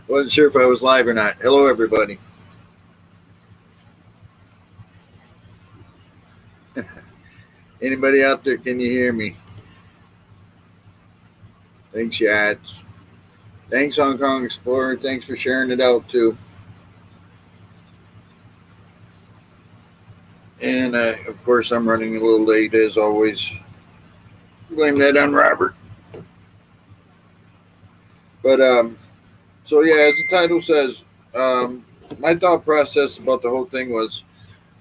Wasn't sure if I was live or not. Hello, everybody. Anybody out there? Can you hear me? Thanks, Yads. Thanks, Hong Kong Explorer. Thanks for sharing it out too. And of course, I'm running a little late as always. Blame that on Robert. But so yeah, as the title says, my thought process about the whole thing was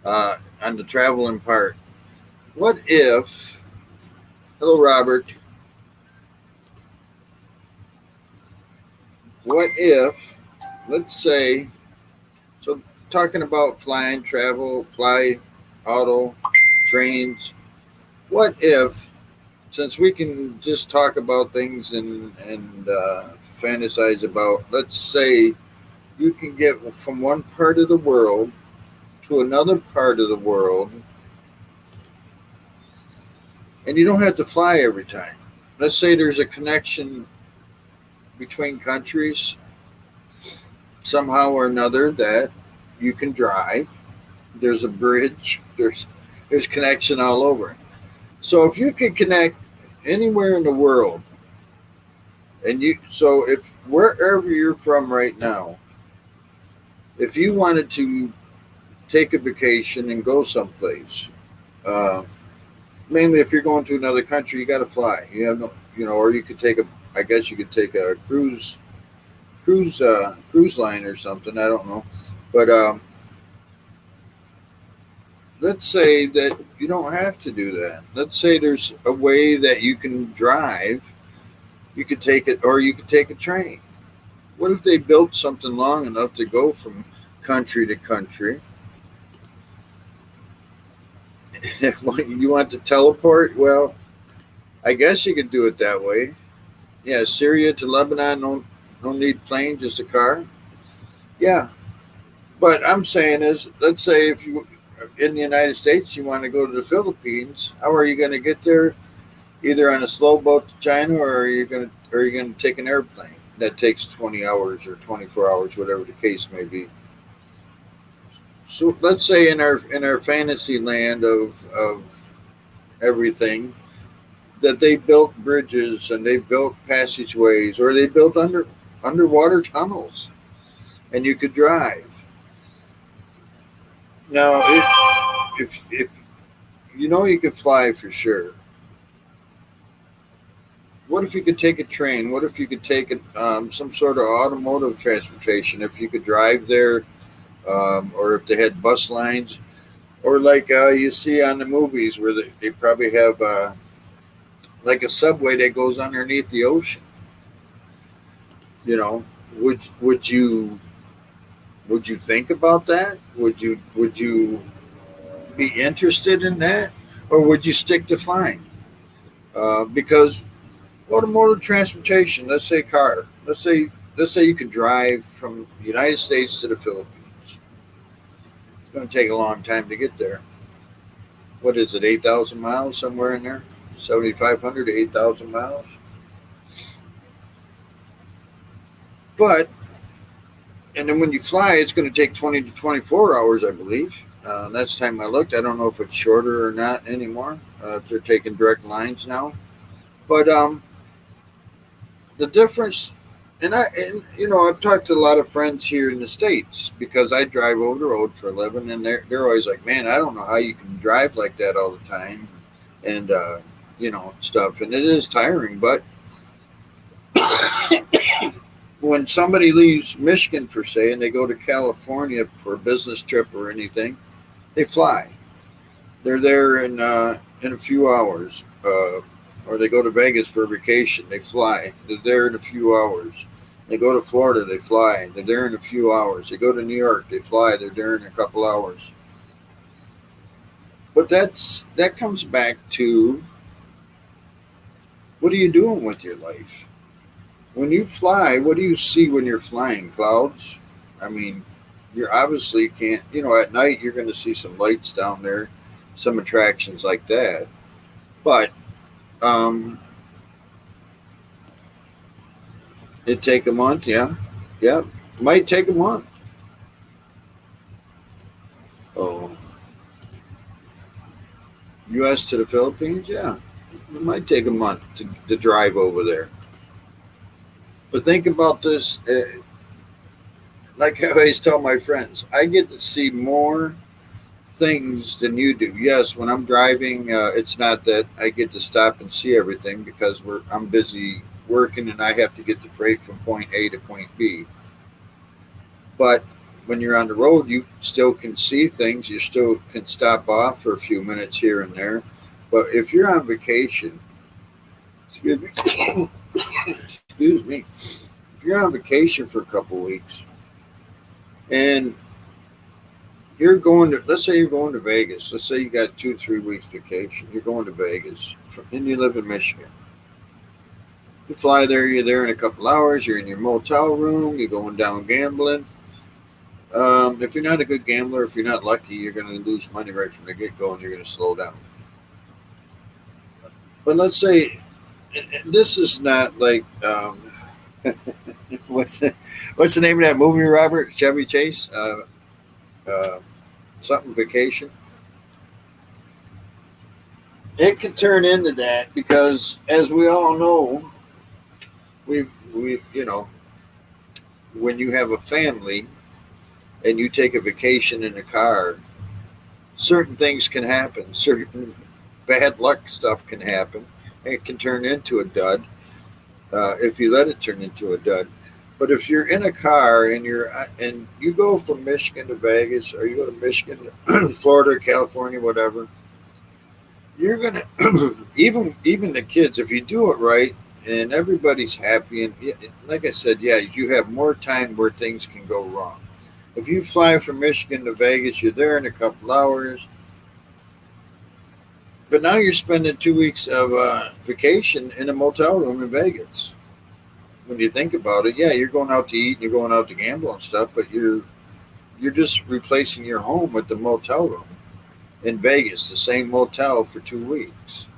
on the traveling part. What if? Hello, Robert. What if? Let's say. So talking about flying, travel, fly, auto, trains. What if, since we can just talk about things and fantasize about, let's say you can get from one part of the world to another part of the world, and you don't have to fly every time. Let's say there's a connection between countries somehow or another that you can drive. There's a bridge. There's connection all over. So if you can connect anywhere in the world, and you so if wherever you're from right now, if you wanted to take a vacation and go someplace, uh, mainly if you're going to another country, you got to fly. You have no, or you could take a. I guess you could take a cruise line or something. I don't know, but let's say that you don't have to do that. Let's say there's a way that you can drive. You could take it, or you could take a train. What if they built something long enough to go from country to country? You want to teleport? Well, I guess you could do it that way. Yeah, Syria to Lebanon, no need plane, just a car. Yeah, but I'm saying is, let's say if you in the United States you want to go to the Philippines, how are you going to get there? Either on a slow boat to China, or are you going to take an airplane that takes 20 hours or 24 hours, whatever the case may be. So let's say in our fantasy land of everything, that they built bridges and they built passageways, or they built underwater tunnels, and you could drive. Now, if you could fly for sure. What if you could take a train? What if you could take some sort of automotive transportation? If you could drive there, or if they had bus lines, or like you see on the movies where they probably have like a subway that goes underneath the ocean. You know, would you think about that? Would you be interested in that, or would you stick to flying? Because automotive transportation, let's say car, let's say you could drive from the United States to the Philippines. It's going to take a long time to get there. What is it, 8,000 miles, somewhere in there? 7,500 to 8,000 miles. But and then when you fly, it's going to take 20 to 24 hours, I believe. That's the time I looked. I don't know if it's shorter or not anymore. If they're taking direct lines now, but the difference, and I've talked to a lot of friends here in the states because I drive over the road for a living, and they're always like, "Man, I don't know how you can drive like that all the time," and stuff. And it is tiring, but when somebody leaves Michigan for say and they go to California for a business trip or anything, they fly. They're there in a few hours. Or they go to Vegas for a vacation, they fly. They're there in a few hours. They go to Florida, they fly. They're there in a few hours. They go to New York, they fly. They're there in a couple hours. But that comes back to, what are you doing with your life? When you fly, what do you see when you're flying? Clouds? I mean, you're obviously can't, at night you're going to see some lights down there, some attractions like that. But um, it'd take a month, yeah. Yep. Might take a month. Oh, U.S. to the Philippines? Yeah. It might take a month to drive over there. But think about this. Like I always tell my friends, I get to see more things than you do. Yes, when I'm driving, it's not that I get to stop and see everything because I'm busy working and I have to get the freight from point A to point B. But when you're on the road, you still can see things. You still can stop off for a few minutes here and there. But if you're on vacation, excuse me, excuse me, if you're on vacation for a couple of weeks and you're going to, let's say you're going to Vegas. Let's say you got 2, 3 weeks vacation. You're going to Vegas, and you live in Michigan. You fly there. You're there in a couple hours. You're in your motel room. You're going down gambling. If you're not a good gambler, if you're not lucky, you're going to lose money right from the get go, and you're going to slow down. But let's say this is not like what's what's the name of that movie, Robert? Chevy Chase, uh, something vacation. It can turn into that because, as we all know, we when you have a family and you take a vacation in a car, certain things can happen. Certain bad luck stuff can happen. It can turn into a dud if you let it turn into a dud. But if you're in a car and you go from Michigan to Vegas, or you go to Michigan, to Florida, California, whatever, you're gonna even the kids, if you do it right and everybody's happy, and like I said, yeah, you have more time where things can go wrong. If you fly from Michigan to Vegas, you're there in a couple hours, but now you're spending 2 weeks of vacation in a motel room in Vegas. When you think about it, yeah, you're going out to eat and you're going out to gamble and stuff, but you're just replacing your home with the motel room in Vegas, the same motel for 2 weeks.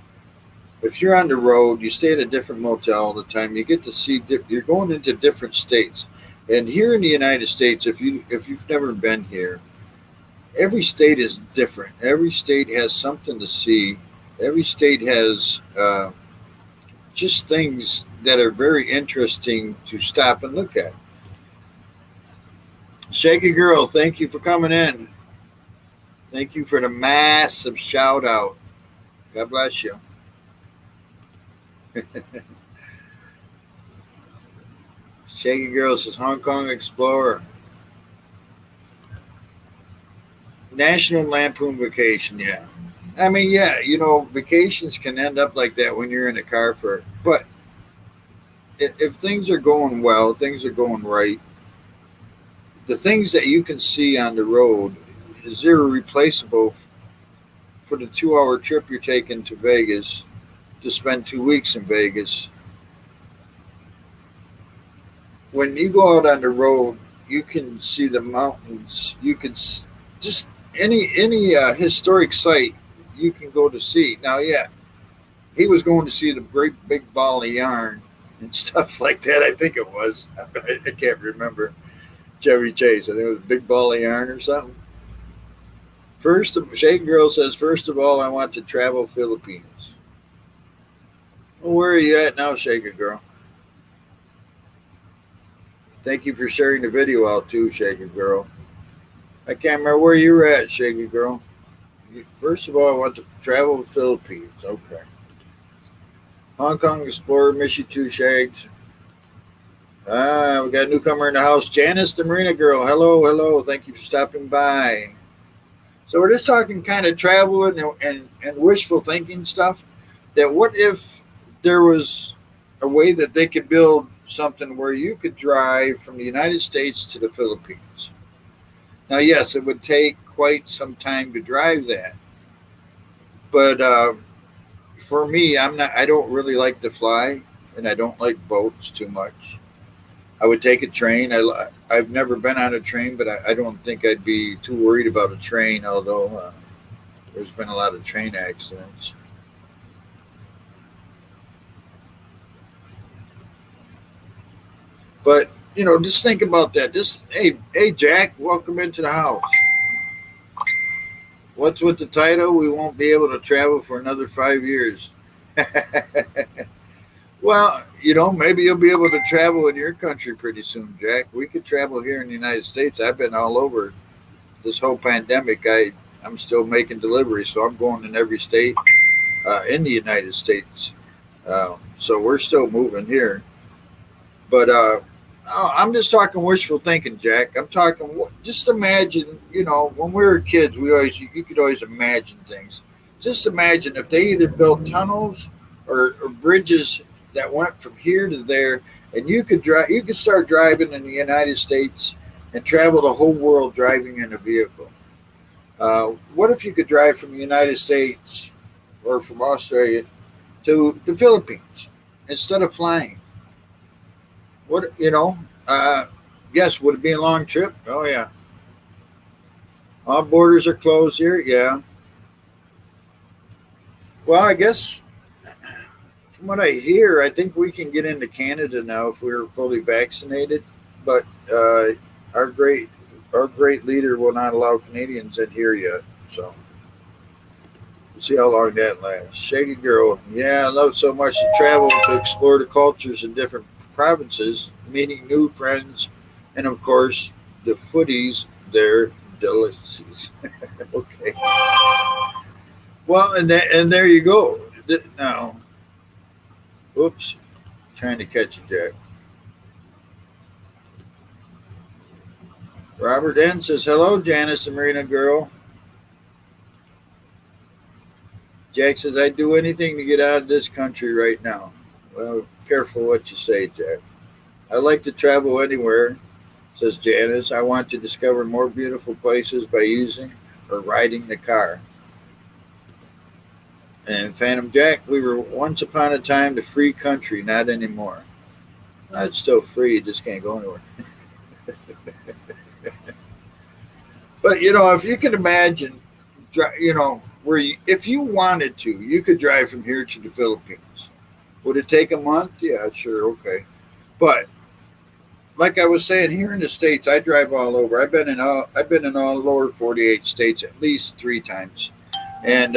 If you're on the road, you stay at a different motel all the time. You get to see you're going into different states. And here in the United States, if you've never been here, every state is different. Every state has something to see. Every state has just things that are very interesting to stop and look at. Shaky Girl, thank you for coming in. Thank you for the massive shout out. God bless you. Shaky Girl says Hong Kong Explorer. National Lampoon Vacation, yeah. I mean, yeah, vacations can end up like that when you're in a car but if things are going well, things are going right, the things that you can see on the road is irreplaceable for the 2 hour trip you're taking to Vegas to spend 2 weeks in Vegas. When you go out on the road, you can see the mountains. You can just any historic site you can go to see. Now, yeah, he was going to see the great big ball of yarn and stuff like that. I think it was. I can't remember. Chevy Chase. I think it was a big ball of yarn or something. Shake Girl says, first of all, I want to travel Philippines. Well, where are you at now, Shaker Girl? Thank you for sharing the video out too, Shaker Girl. I can't remember where you were at, Shaker Girl. First of all, I want to travel the Philippines. Okay. Hong Kong Explorer, miss you too, Shags. We got a newcomer in the house, Janice the Marina Girl. Hello, hello. Thank you for stopping by. So we're just talking kind of travel and wishful thinking stuff. That what if there was a way that they could build something where you could drive from the United States to the Philippines? Now, yes, it would take quite some time to drive that. But for me, I don't really like to fly, and I don't like boats too much. I would take a train. I've never been on a train, but I don't think I'd be too worried about a train, although there's been a lot of train accidents. But just think about that. Hey, Jack, welcome into the house. What's with the title? We won't be able to travel for another 5 years. Well, maybe you'll be able to travel in your country pretty soon, Jack. We could travel here in the United States. I've been all over this whole pandemic. I'm still making deliveries, so I'm going in every state in the United States. So we're still moving here. But I'm just talking wishful thinking, Jack. I'm talking just imagine, when we were kids, you could always imagine things. Just imagine if they either built tunnels or bridges that went from here to there, and you could start driving in the United States and travel the whole world driving in a vehicle. What if you could drive from the United States or from Australia to the Philippines instead of flying? What Yes, would it be a long trip? Oh yeah. All borders are closed here. Yeah. Well, I guess from what I hear, I think we can get into Canada now if we're fully vaccinated. But our great our great leader will not allow Canadians in here yet. So we'll see how long that lasts. Shaggy girl, yeah, I love so much to travel to explore the cultures in different provinces, meeting new friends, and of course the footies. They're delicious. Okay. Well, and there you go. Now, oops, trying to catch a Jack. Robert N says, hello, Janice the Marina girl. Jack says, I'd do anything to get out of this country right now. Well, careful what you say, Jack. I like to travel anywhere, says Janice. I want to discover more beautiful places by using or riding the car. And Phantom Jack, we were once upon a time the free country, not anymore. It's still free, you just can't go anywhere. But if you can imagine, if you wanted to, you could drive from here to the Philippines. Would it take a month? Yeah, sure, okay. But like I was saying, here in the States, I drive all over. I've been in all lower 48 states at least 3 times, and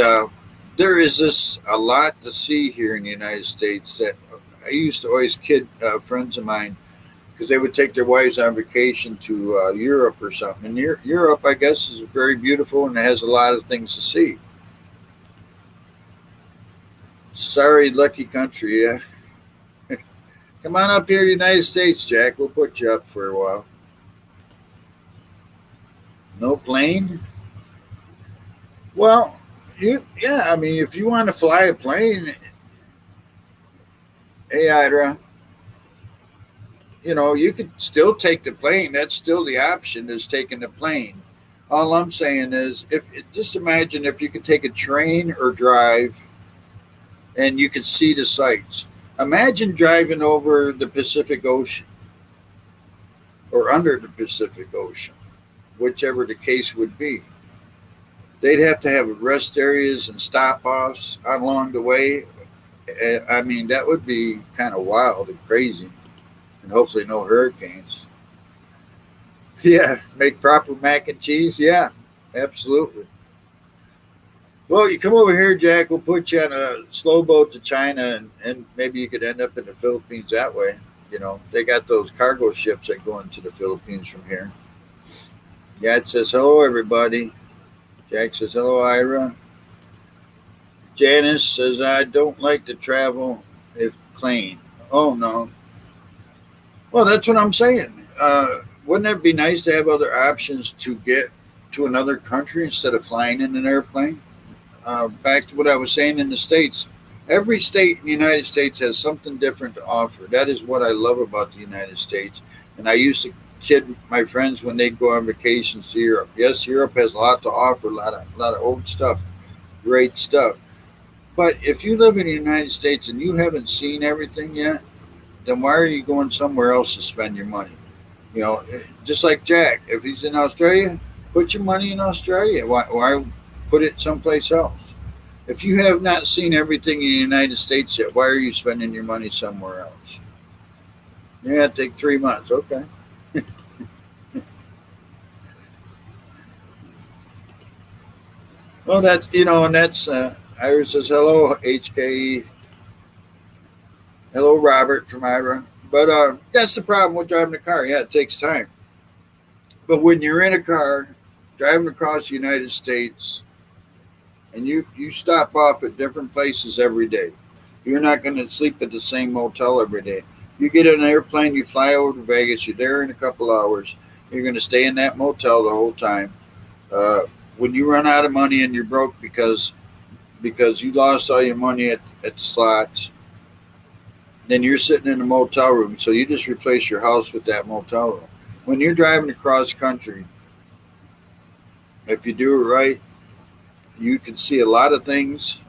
there is a lot to see here in the United States that I used to always kid friends of mine because they would take their wives on vacation to Europe or something. And Europe, I guess, is very beautiful and it has a lot of things to see. Sorry, lucky country, yeah. Come on up here to the United States, Jack. We'll put you up for a while. No plane? Well, I mean, if you want to fly a plane, hey, Ira, you could still take the plane. That's still the option, is taking the plane. All I'm saying is, just imagine if you could take a train or drive and you could see the sights. Imagine driving over the Pacific Ocean or under the Pacific Ocean, whichever the case would be. They'd have to have rest areas and stop-offs along the way. I mean, that would be kind of wild and crazy. And hopefully no hurricanes. Yeah, make proper mac and cheese. Yeah, absolutely. Well, you come over here, Jack. We'll put you on a slow boat to China, and maybe you could end up in the Philippines that way. They got those cargo ships that go into the Philippines from here. Yeah, it says, hello, everybody. Jack says, hello, Ira. Janice says, I don't like to travel if plane. Oh, no. Well, that's what I'm saying. Wouldn't it be nice to have other options to get to another country instead of flying in an airplane? Back to what I was saying in the States. Every state in the United States has something different to offer. That is what I love about the United States. And I used to kid my friends when they'd go on vacations to Europe. Yes, Europe has a lot to offer, a lot of old stuff, great stuff. But if you live in the United States and you haven't seen everything yet, then why are you going somewhere else to spend your money? Just like Jack, if he's in Australia, put your money in Australia. Why put it someplace else? If you have not seen everything in the United States yet, why are you spending your money somewhere else? Yeah, take 3 months. Okay. Well, that's and that's Ira says hello, HKE. Hello, Robert from Ira. But that's the problem with driving a car. Yeah, it takes time. But when you're in a car driving across the United States and you stop off at different places every day, you're not going to sleep at the same motel every day. You get in an airplane, you fly over to Vegas, you're there in a couple hours. You're going to stay in that motel the whole time. Uh, when you run out of money and you're broke because you lost all your money at the slots, then you're sitting in a motel room. So you just replace your house with that motel room. When you're driving across country, if you do it right, you can see a lot of things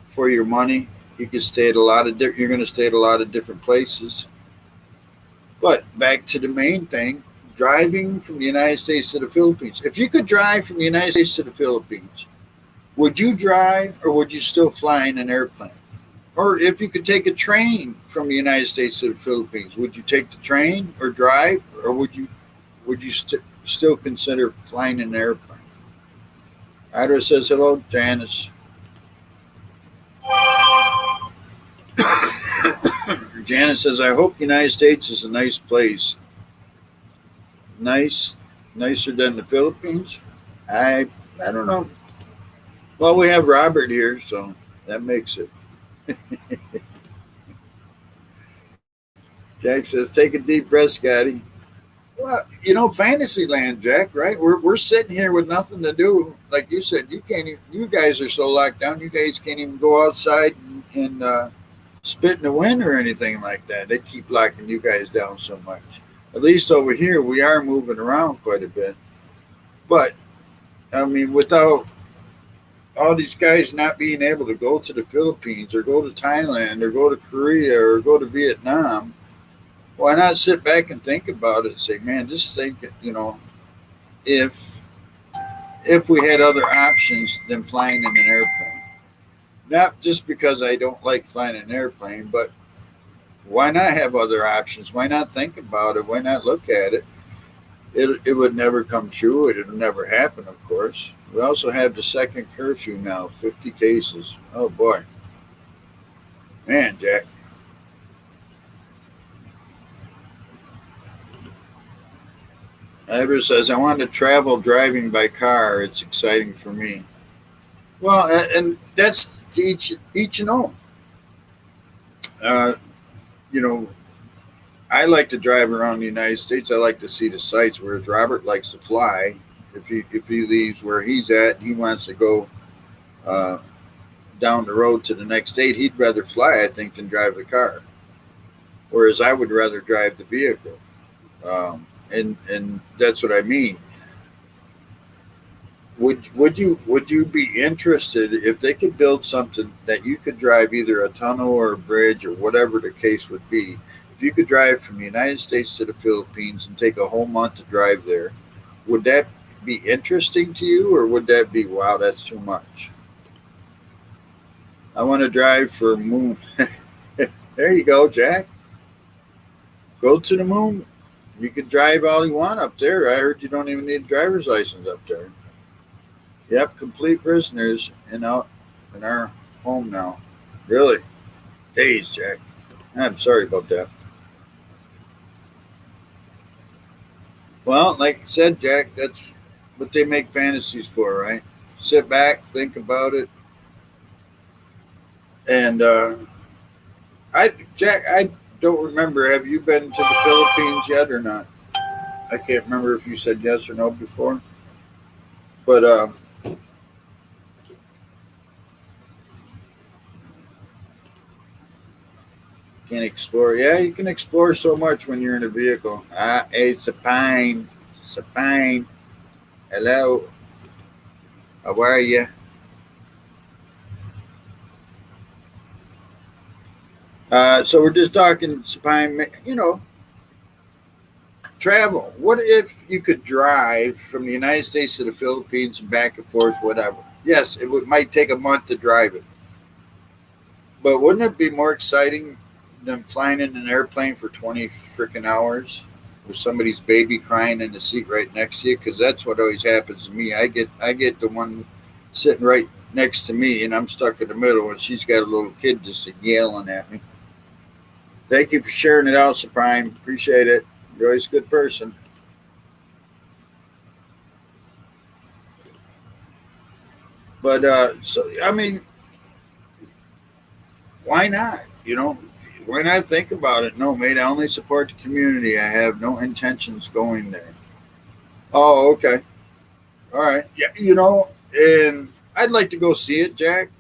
for your money. You can stay at a lot of you're going to stay at a lot of different places. But back to the main thing, driving from the United States to the Philippines. If you could drive from the United States to the Philippines, would you drive or would you still fly in an airplane? Or if you could take a train from the United States to the Philippines, would you take the train or drive, or would you still consider flying in an airplane? Ira says hello, Janice. Janice says, I hope the United States is a nice place. Nice, nicer than the Philippines. I don't know. Well, we have Robert here, so that makes it. Jack says, take a deep breath, Scotty. Well, Fantasyland, Jack, right? We're sitting here with nothing to do. Like you said, you can't. You guys are so locked down. You guys can't even go outside and spit in the wind or anything like that. They keep locking you guys down so much. At least over here, we are moving around quite a bit. But I mean, without all these guys not being able to go to the Philippines or go to Thailand or go to Korea or go to Vietnam, why not sit back and think about it and say, man, just think, if we had other options than flying in an airplane. Not just because I don't like flying in an airplane, but why not have other options? Why not think about it? Why not look at it? It would never come true. It would never happen, of course. We also have the second curfew now, 50 cases. Oh, boy. Man, Jack. Ivor says, I want to travel driving by car. It's exciting for me. Well, and that's to each and all. Uh, you know, I like to drive around the United States. I like to see the sights, whereas Robert likes to fly. If he leaves where he's at and he wants to go uh, down the road to the next state, he'd rather fly, I think, than drive the car. Whereas I would rather drive the vehicle. And that's what I mean. Would you be interested if they could build something that you could drive either a tunnel or a bridge or whatever the case would be? If you could drive from the United States to the Philippines and take a whole month to drive there, would that be interesting to you, or would that be wow, that's too much? I want to drive for moon. There you go, Jack. Go to the moon. You can drive all you want up there. I heard you don't even need a driver's license up there. Yep, complete prisoners in our home now. Really? Days, Jack. I'm sorry about that. Well, like I said, Jack, that's what they make fantasies for, right? Sit back, think about it, and Jack, I don't remember. Have you been to the Philippines yet or not? I can't remember if you said yes or no before, but can explore. Yeah, you can explore so much when you're in a vehicle. It's a pine. It's a pine. Hello. How are you? So we're just talking Sapine, travel. What if you could drive from the United States to the Philippines and back and forth, whatever? Yes, might take a month to drive it, but wouldn't it be more exciting than flying in an airplane for 20 freaking hours with somebody's baby crying in the seat right next to you, because that's what always happens to me. I get the one sitting right next to me, and I'm stuck in the middle, and she's got a little kid just yelling at me. Thank you for sharing it out, Supreme. Appreciate it. You're always a good person. But so I mean, why not? Why not think about it? No, mate. I only support the community. I have no intentions going there. Oh, okay. All right. Yeah, and I'd like to go see it, Jack,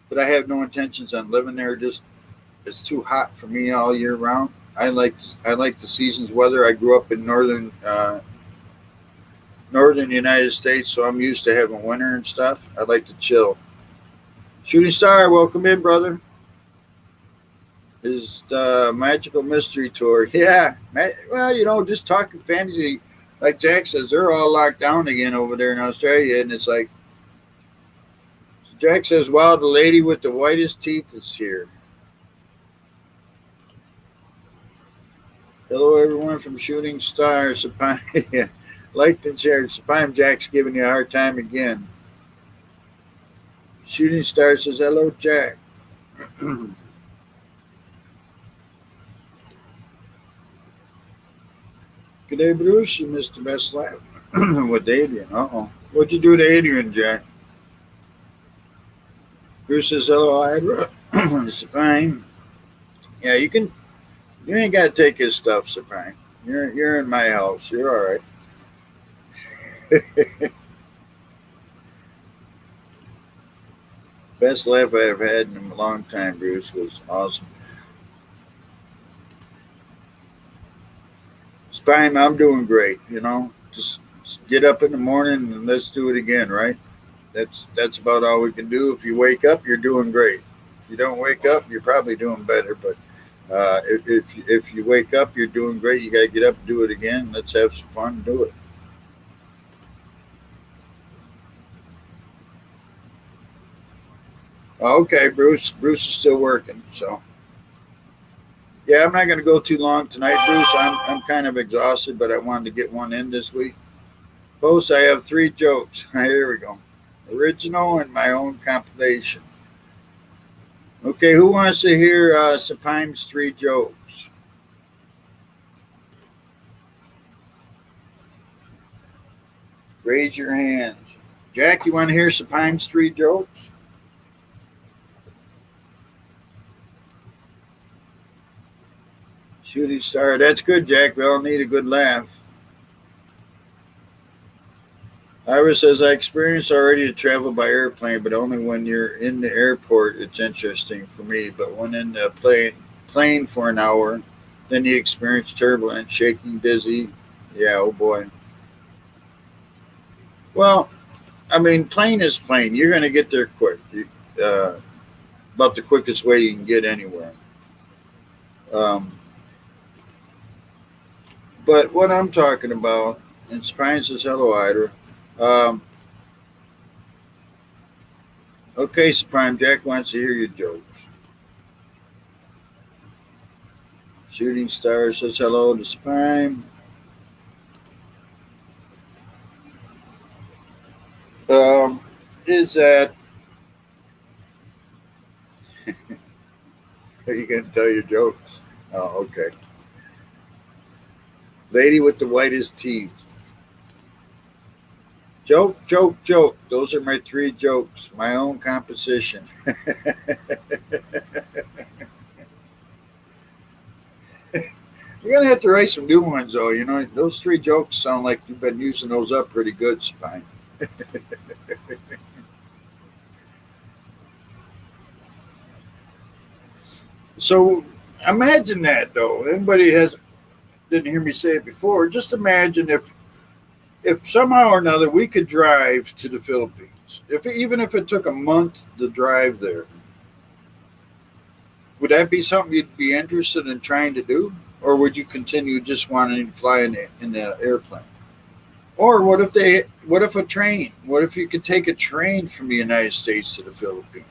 but I have no intentions on living there. Just it's too hot for me all year round. I like the season's weather. I grew up in northern United States, so I'm used to having winter and stuff. I like to chill. Shooting Star, welcome in, brother. Is the Magical Mystery Tour. Yeah. Well, just talking fantasy. Like Jack says, they're all locked down again over there in Australia. And it's like, Jack says, wow, the lady with the whitest teeth is here. Hello, everyone from Shooting Star. Yeah. Liked and shared. Spime Jack's giving you a hard time again. Shooting Star says, hello, Jack. Good day, Bruce. You missed the best lap with Adrian. Uh-oh. What'd you do to Adrian, Jack? Bruce says, hello, Hydra. It's fine. Yeah, you can. You ain't got to take his stuff, Supreme. You're in my house. You're all right. Best laugh I've had in a long time, Bruce. Was awesome. Spime, I'm doing great. Just get up in the morning and let's do it again, right? That's about all we can do. If you wake up, you're doing great. If you don't wake up, you're probably doing better. But if you wake up, you're doing great. You got to get up and do it again. Let's have some fun and do it. Okay, Bruce. Bruce is still working, so yeah, I'm not going to go too long tonight, Bruce. I'm kind of exhausted, but I wanted to get one in this week. Post, I have 3 jokes. Here we go. Original and my own compilation. Okay, who wants to hear Supime's 3 jokes? Raise your hands. Jack, you want to hear Supime's 3 jokes? Shooting Star. That's good, Jack. We all need a good laugh. Ira says, I experienced already to travel by airplane, but only when you're in the airport it's interesting for me. But when in the plane for an hour, then you experience turbulence, shaking, dizzy. Yeah, oh boy. Well, I mean, plane is plane. You're going to get there quick. Uh, about the quickest way you can get anywhere. Um, but what I'm talking about, and Spine says, hello, Ida. Okay, Supreme Jack wants to hear your jokes. Shooting Star says hello to Supreme. Is that are you going to tell your jokes? Oh, okay. Lady with the whitest teeth. Joke, joke, joke. Those are my 3 jokes. My own composition. You're gonna have to write some new ones, though. Those 3 jokes sound like you've been using those up pretty good, Spine. So imagine that, though. Anybody has didn't hear me say it before. Just imagine if somehow or another we could drive to the Philippines. Even if it took a month to drive there, would that be something you'd be interested in trying to do, or would you continue just wanting to fly in the airplane? Or what if a train? What if you could take a train from the United States to the Philippines?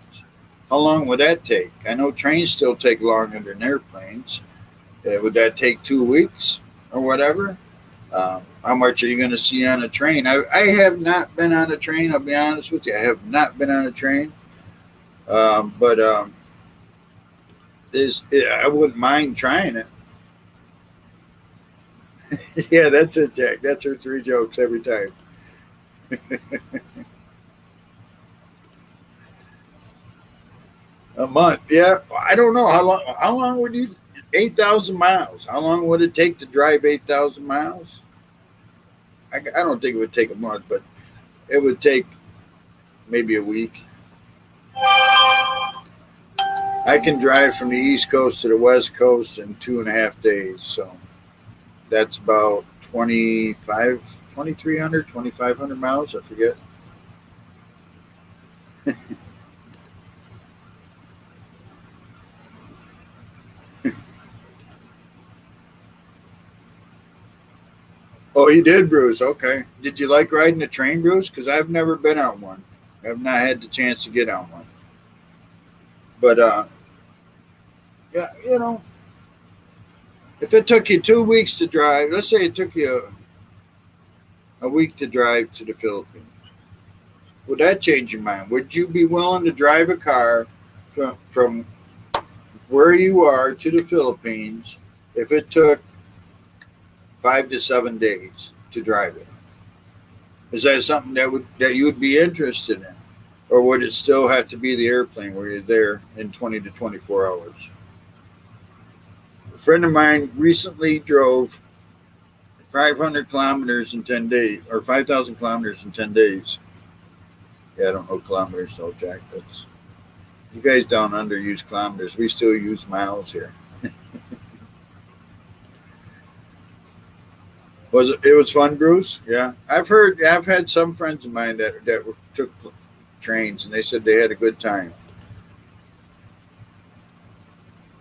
How long would that take? I know trains still take longer than airplanes. Would that take 2 weeks or whatever? How much are you going to see on a train? I have not been on a train. I'll be honest with you. I have not been on a train. But I wouldn't mind trying it. Yeah, that's it, Jack. That's her three jokes every time. A month. Yeah, I don't know how long. How long would you? 8,000 miles. How long would it take to drive 8,000 miles? I don't think it would take a month, but it would take maybe a week. I can drive from the East Coast to the West Coast in 2.5 days. So that's about 2,300, 2,500 miles. I forget. Oh, you did, Bruce. Okay. Did you like riding a train, Bruce? Because I've never been on one. I've not had the chance to get on one. But yeah, if it took you 2 weeks to drive, let's say it took you a week to drive to the Philippines, would that change your mind? Would you be willing to drive a car from where you are to the Philippines if it took 5 to 7 days to drive it? Is that something that you would be interested in, or would it still have to be the airplane where you're there in 20 to 24 hours? A friend of mine recently drove 500 kilometers in 10 days, or 5,000 kilometers in 10 days. Yeah, I don't know kilometers, so Jack. That's you guys down under use kilometers. We still use miles here. Was it? It was fun, Bruce. Yeah, I've heard. I've had some friends of mine that took trains, and they said they had a good time.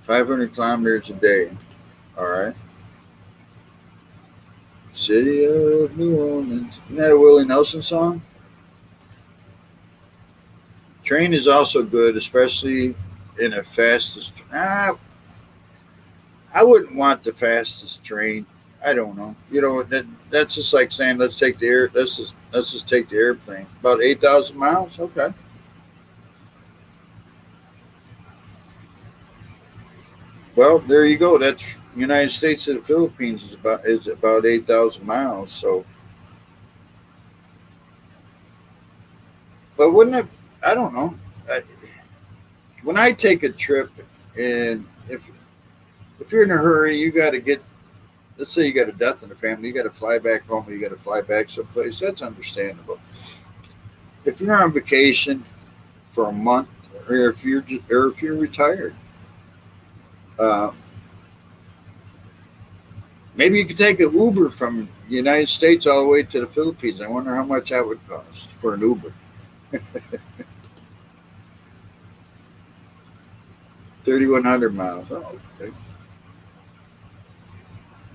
500 kilometers a day. All right. City of New Orleans. Isn't that a Willie Nelson song? Train is also good, especially in a fastest. I wouldn't want the fastest train. I don't know. That's just like saying let's take the air. Let's just take the airplane. About 8,000 miles. Okay. Well, there you go. That's United States to the Philippines is about 8,000 miles. So, but wouldn't it? I don't know. I, when I take a trip, and if you're in a hurry, you got to get. Let's say you got a death in the family, you got to fly back home, or you got to fly back someplace. That's understandable. If you're on vacation for a month, or if you're retired, uh, maybe you could take an Uber from the United States all the way to the Philippines. I wonder how much that would cost for an Uber. 3,100 miles. Oh, okay.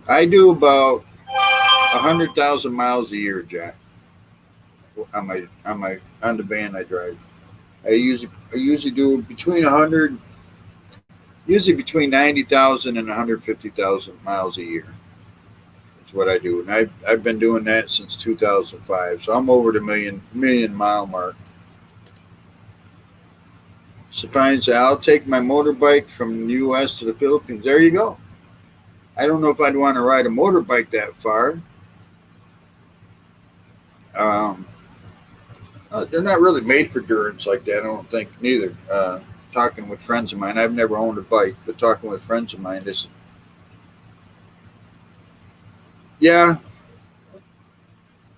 I do about 100,000 miles a year, Jack. On the van I drive. I usually do between 100, usually between 90,000 and 150,000 miles a year. That's what I do, and I've been doing that since 2005. So I'm over the million mile mark. Sometimes I'll take my motorbike from the U.S. to the Philippines. There you go. I don't know if I'd want to ride a motorbike that far. Um, they're not really made for endurance like that. I don't think neither. Talking with friends of mine, I've never owned a bike, but talking with friends of mine, they said, yeah,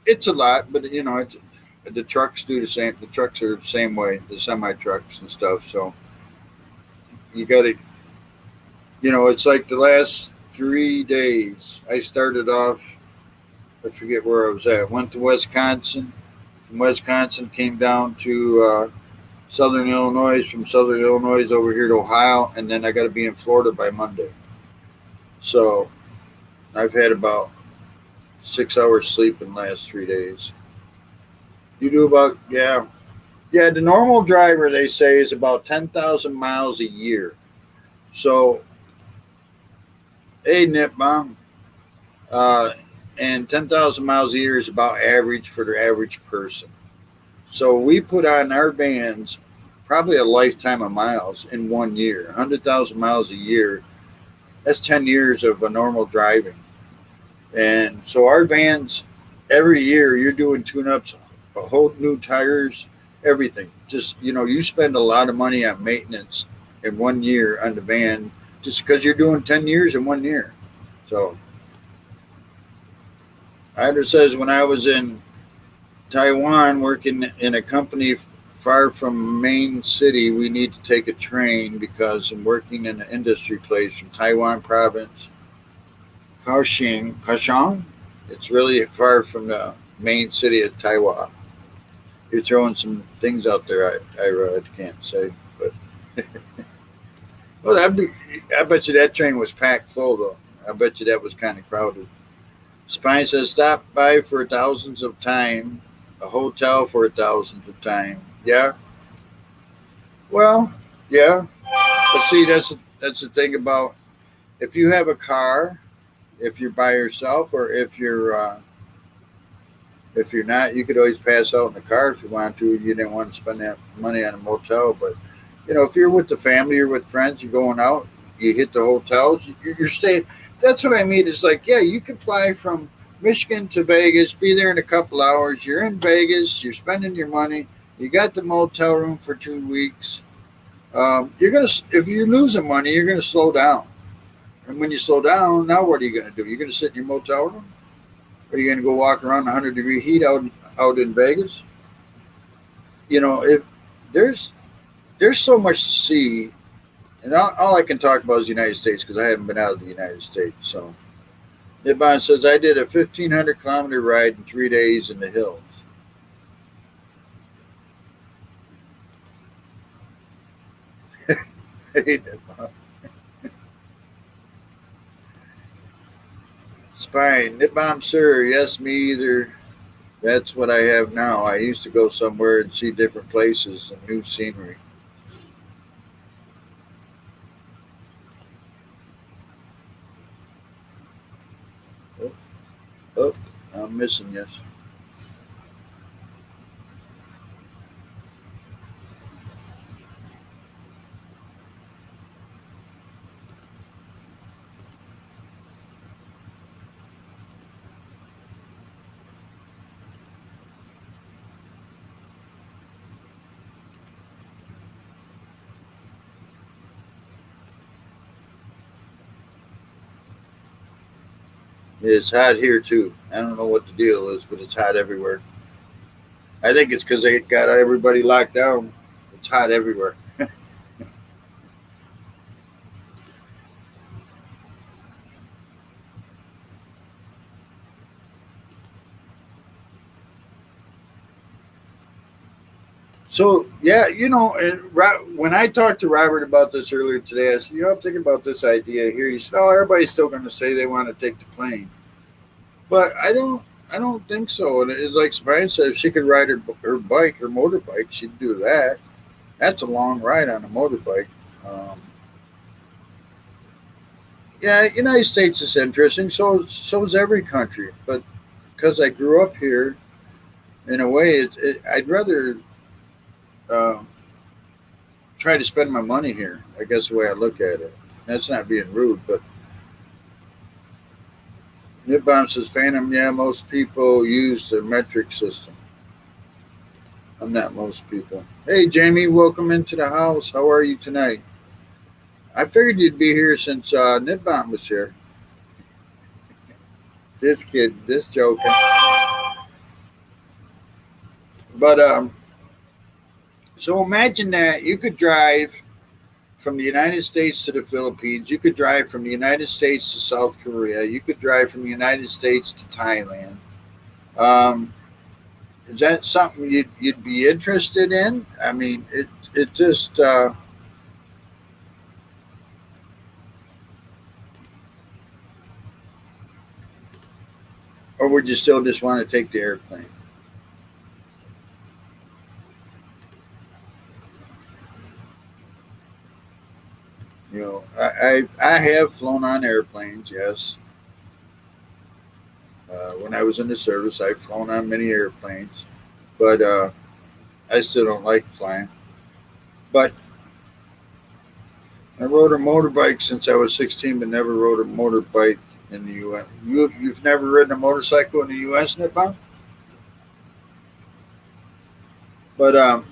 it's a lot, but the trucks do the same. The trucks are the same way, the semi trucks and stuff. So you got to, it's like the last 3 days. I started off. I forget where I was at. Went to Wisconsin. From Wisconsin, came down to Southern Illinois. From Southern Illinois over here to Ohio, and then I got to be in Florida by Monday. So I've had about 6 hours sleep in the last 3 days. You do about, yeah. Yeah, the normal driver they say is about 10,000 miles a year. So, hey, Nip Mom, uh, and 10,000 miles a year is about average for the average person. So we put on our vans probably a lifetime of miles in 1 year. 100,000 miles a year, that's 10 years of a normal driving. And so our vans, every year you're doing tune-ups, a whole new tires, everything. Just, you spend a lot of money on maintenance in 1 year on the van just because you're doing 10 years in 1 year. So I just says when I was in Taiwan working in a company far from main city, we need to take a train because I'm working in an industry place from Taiwan province, Kaohsiung. It's really far from the main city of Taiwan. You're throwing some things out there I can't say, but well, I bet you that train was packed full though. I bet you that was kind of crowded. Spine says stop by for thousands of time, a hotel for thousands of time. Yeah, well, yeah, but see, that's the thing about if you have a car, if you're by yourself, or if you're not, you could always pass out in the car if you want to. You didn't want to spend that money on a motel, but if you're with the family or with friends, you're going out, you hit the hotels, you're staying. That's what I mean. It's like, yeah, you can fly from Michigan to Vegas, be there in a couple hours. You're in Vegas, you're spending your money, you got the motel room for 2 weeks. If you're losing money, you're gonna slow down. And when you slow down, now what are you gonna do? You're gonna sit in your motel room? Are you gonna go walk around 100-degree heat out in Vegas? If there's there's so much to see, and all I can talk about is the United States because I haven't been out of the United States. So Nibbon says I did a 1,500-kilometer ride in 3 days in the hills. Hey, Nibbon. Spine. Nibbon, sir. Yes, me either. That's what I have now. I used to go somewhere and see different places and new scenery. Oh, oh, I'm missing this. It's hot here too. I don't know what the deal is, but it's hot everywhere. I think it's because they got everybody locked down. It's hot everywhere. So yeah, when I talked to Robert about this earlier today, I said, I'm thinking about this idea here. He said, oh, everybody's still going to say they want to take the plane, but I don't think so. And it's like Brian said, if she could ride her bike, her motorbike, she'd do that. That's a long ride on a motorbike. Um, yeah, United States is interesting. So is every country, but because I grew up here, in a way, I'd rather. Um, Try to spend my money here. I guess the way I look at it. That's not being rude, but Nipbom says Phantom. Yeah, most people use the metric system. I'm not most people. Hey, Jamie, welcome into the house. How are you tonight? I figured you'd be here since Nipbom was here. This kid, this joking. But so imagine that you could drive from the United States to the Philippines. You could drive from the United States to South Korea. You could drive from the United States to Thailand. Um, Is that something you'd be interested in? I mean, it just or would you still just want to take the airplane? I have flown on airplanes. Yes, when I was in the service, I've flown on many airplanes, but I still don't like flying. But I rode a motorbike since I was 16, but never rode a motorbike in the U.S. You've never ridden a motorcycle in the U.S., Nippon? But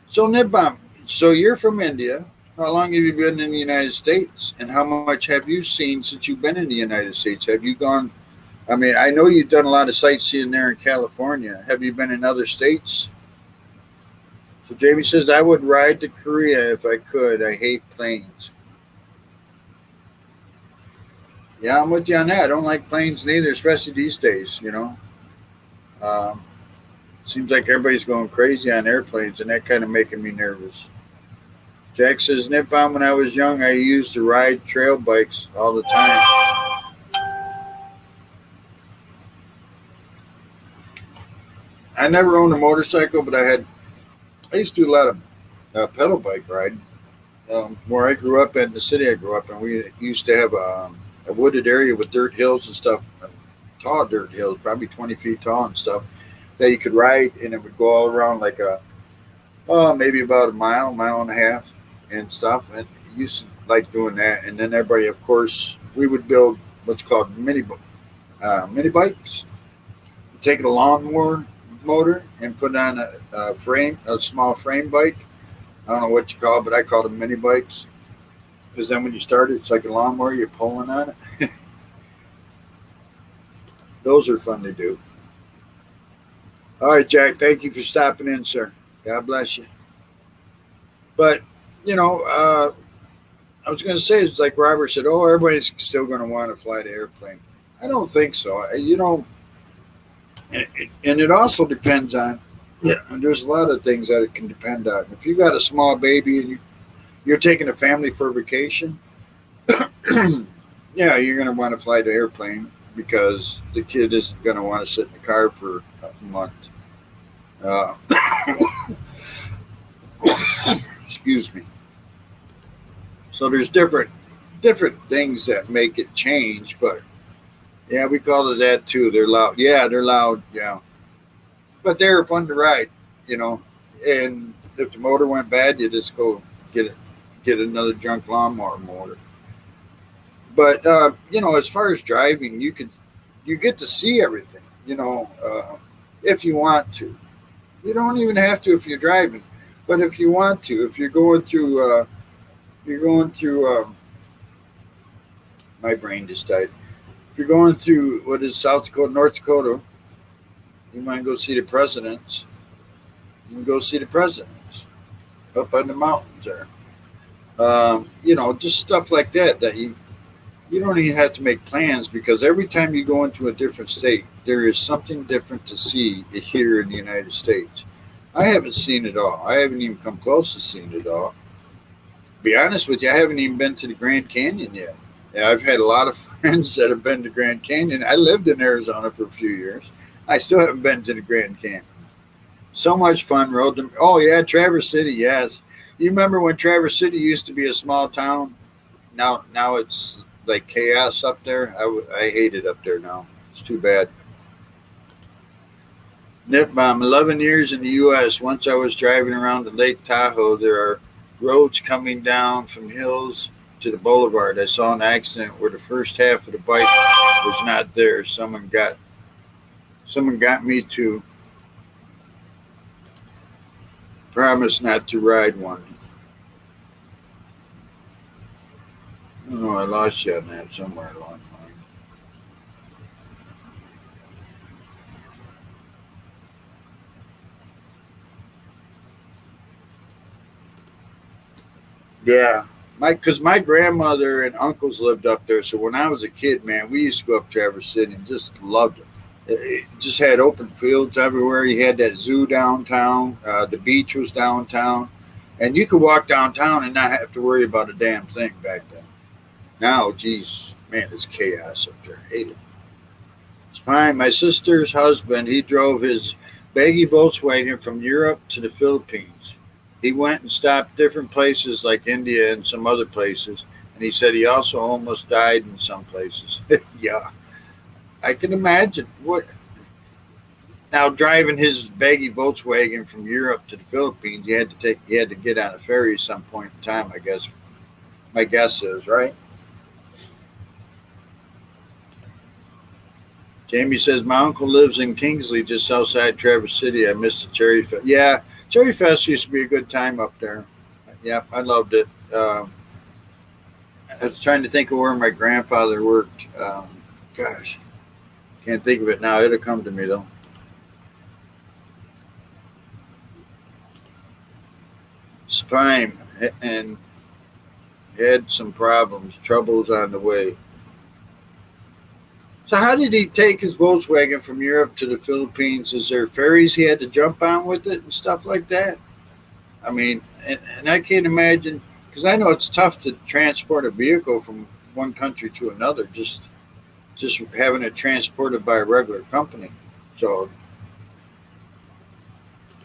so Nippon, so you're from India. How long have you been in the United States, and how much have you seen since you've been in the United States? Have you gone? I mean, I know you've done a lot of sightseeing there in California. Have you been in other states? So Jamie says I would ride to Korea if I could. I hate planes. Yeah, I'm with you on that. I don't like planes neither, especially these days. Um, seems like everybody's going crazy on airplanes, and that kind of making me nervous. Jack says, Nippon, when I was young, I used to ride trail bikes all the time. I never owned a motorcycle, but I used to do a lot of pedal bike riding. Where I grew up in the city I grew up in, we used to have a wooded area with dirt hills and stuff, tall dirt hills, probably 20 feet tall and stuff, that you could ride, and it would go all around like maybe about a mile, mile and a half, and stuff. And I used to like doing that. And then everybody, of course, we would build what's called mini bikes. Take a lawnmower motor and put on a small frame bike. I don't know what you call it, but I call them mini bikes because then when you start it, it's like a lawnmower. You're pulling on it. Those are fun to do. All right, Jack. Thank you for stopping in, sir. God bless you. But you know, I was going to say it's like Robert said. Oh, everybody's still going to want to fly the airplane. I don't think so. And it also depends on. Yeah, and there's a lot of things that it can depend on. If you got a small baby and you're taking a family for vacation, yeah, you're going to want to fly the airplane because the kid isn't going to want to sit in the car for a month. Uh, excuse me. So there's different things that make it change, but yeah, we call it that too. They're loud. Yeah, they're loud. Yeah, but they're fun to ride. You know, and if the motor went bad, you just go get it, get another junk lawnmower motor. But as far as driving, you get to see everything. If you want to, you don't even have to if you're driving. But if you want to, if you're going through. My brain just died. If you're going through what is South Dakota, North Dakota, you might go see the presidents. You can go see the presidents up on the mountains there. Just stuff like that you don't even have to make plans because every time you go into a different state, there is something different to see here in the United States. I haven't seen it all. I haven't even come close to seeing it all. To be honest with you, I haven't even been to the Grand Canyon yet. Yeah, I've had a lot of friends that have been to Grand Canyon. I lived in Arizona for a few years. I still haven't been to the Grand Canyon. So much fun. Oh yeah, Traverse City. Yes, you remember when Traverse City used to be a small town? Now it's like chaos up there. I hate it up there now. It's too bad. Nip bomb. 11 years in the U.S. Once I was driving around the Lake Tahoe, there are roads coming down from hills to the boulevard. I saw an accident where the first half of the bike was not there. Someone got me to promise not to ride one. I don't know. I lost you on that somewhere along the line. Yeah, because my grandmother and uncles lived up there. So when I was a kid, man, we used to go up Traverse City and just loved it. It just had open fields everywhere. You had that zoo downtown. The beach was downtown, and you could walk downtown and not have to worry about a damn thing back then. Now, geez, man, it's chaos up there. Hate it. It's fine. My sister's husband, he drove his baggy Volkswagen from Europe to the Philippines. He went and stopped different places like India and some other places, and he said he also almost died in some places. Yeah, I can imagine what. Now driving his baggy Volkswagen from Europe to the Philippines, he had to get on a ferry at some point in time. I guess my guess is right. Jamie says my uncle lives in Kingsley, just outside Traverse City. I missed the Cherry Fest. Yeah, Cherry Fest used to be a good time up there. Yeah, I loved it. I was trying to think of where my grandfather worked. Gosh, can't think of it now. It'll come to me though. Spime and had some problems, troubles on the way. So how did he take his Volkswagen from Europe to the Philippines? Is there ferries he had to jump on with it and stuff like that? I mean, and I can't imagine because I know it's tough to transport a vehicle from one country to another. Just having it transported by a regular company. So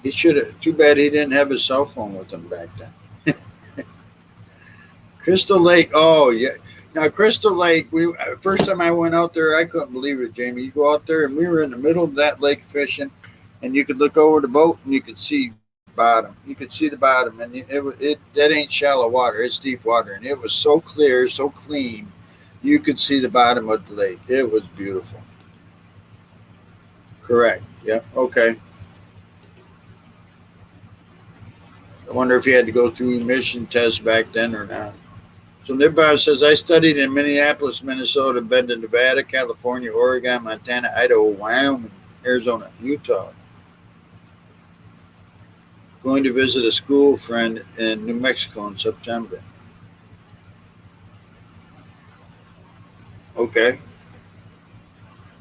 he should have. Too bad he didn't have his cell phone with him back then. Crystal Lake. Oh yeah. Now Crystal Lake. We first time I went out there, I couldn't believe it, Jamie. You go out there, and we were in the middle of that lake fishing, and you could look over the boat, and you could see bottom. You could see the bottom, and it that ain't shallow water. It's deep water, and it was so clear, so clean. You could see the bottom of the lake. It was beautiful. Correct. Yep. Okay. I wonder if he had to go through emission tests back then or not. So Nibbar says, I studied in Minneapolis, Minnesota, been to Nevada, California, Oregon, Montana, Idaho, Wyoming, Arizona, Utah. Going to visit a school friend in New Mexico in September. Okay.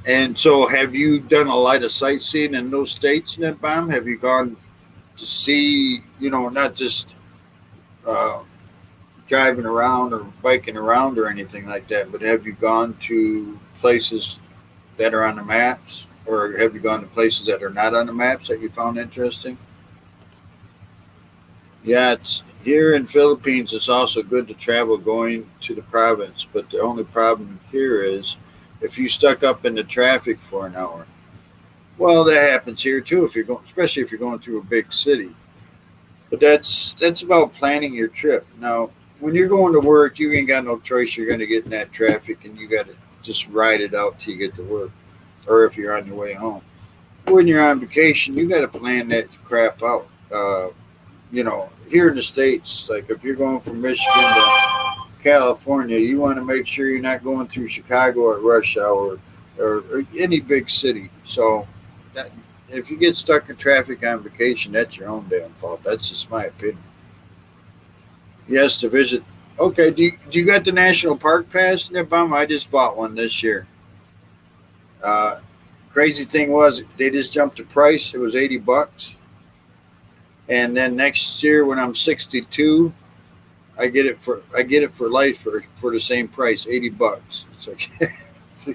And so have you done a lot of sightseeing in those states, Nibbar? Have you gone to see, not just uh, driving around or biking around or anything like that, but have you gone to places that are on the maps, or have you gone to places that are not on the maps that you found interesting? Yeah, it's here in Philippines. It's also good to travel going to the province, but the only problem here is if you stuck up in the traffic for an hour. Well, that happens here too. If you're going, especially if you're going through a big city. But that's about planning your trip. Now, when you're going to work, you ain't got no choice. You're going to get in that traffic, and you got to just ride it out till you get to work, or if you're on your way home. When you're on vacation, you got to plan that crap out. Here in the states, like if you're going from Michigan to California, you want to make sure you're not going through Chicago at rush hour or any big city. So that, if you get stuck in traffic on vacation, that's your own damn fault. That's just my opinion. Yes, to visit. Okay, do you got the national park pass, Nibama? I just bought one this year. Uh, Crazy thing was they just jumped the price. It was $80, and then next year when I'm 62, I get it for life for the same price, $80. It's okay. So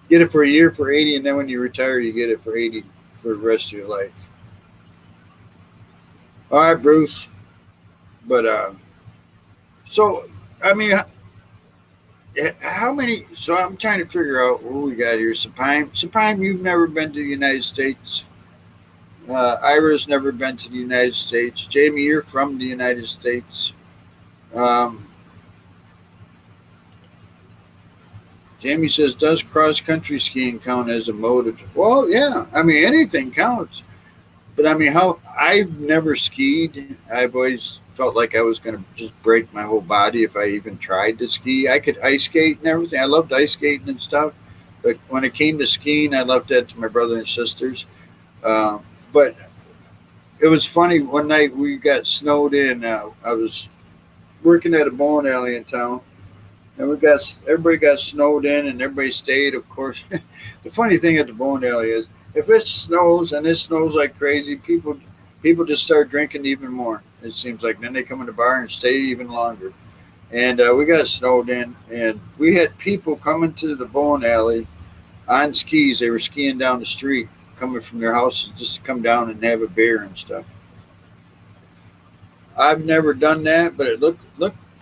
get it for a year for 80, and then when you retire, you get it for 80 for the rest of your life. All right, Bruce. But so I mean, how many? So I'm trying to figure out what we got here. Sapime, you've never been to the United States. Ira's never been to the United States. Jamie, you're from the United States. Um, Jamie says, does cross country skiing count as a mode? Well, yeah. I mean, anything counts. But I mean, how I've never skied. I've always felt like I was going to just break my whole body if I even tried to ski. I could ice skate and everything. I loved ice skating and stuff. But when it came to skiing, I left that to my brother and sisters. But it was funny. One night we got snowed in. I was working at a bowling alley in town, and everybody got snowed in, and everybody stayed. Of course, the funny thing at the bowling alley is if it snows and it snows like crazy, people just start drinking even more. It seems like then they come in the bar and stay even longer. And we got snowed in, and we had people coming to the bowling alley on skis. They were skiing down the street, coming from their houses just to come down and have a beer and stuff. I've never done that, but it look.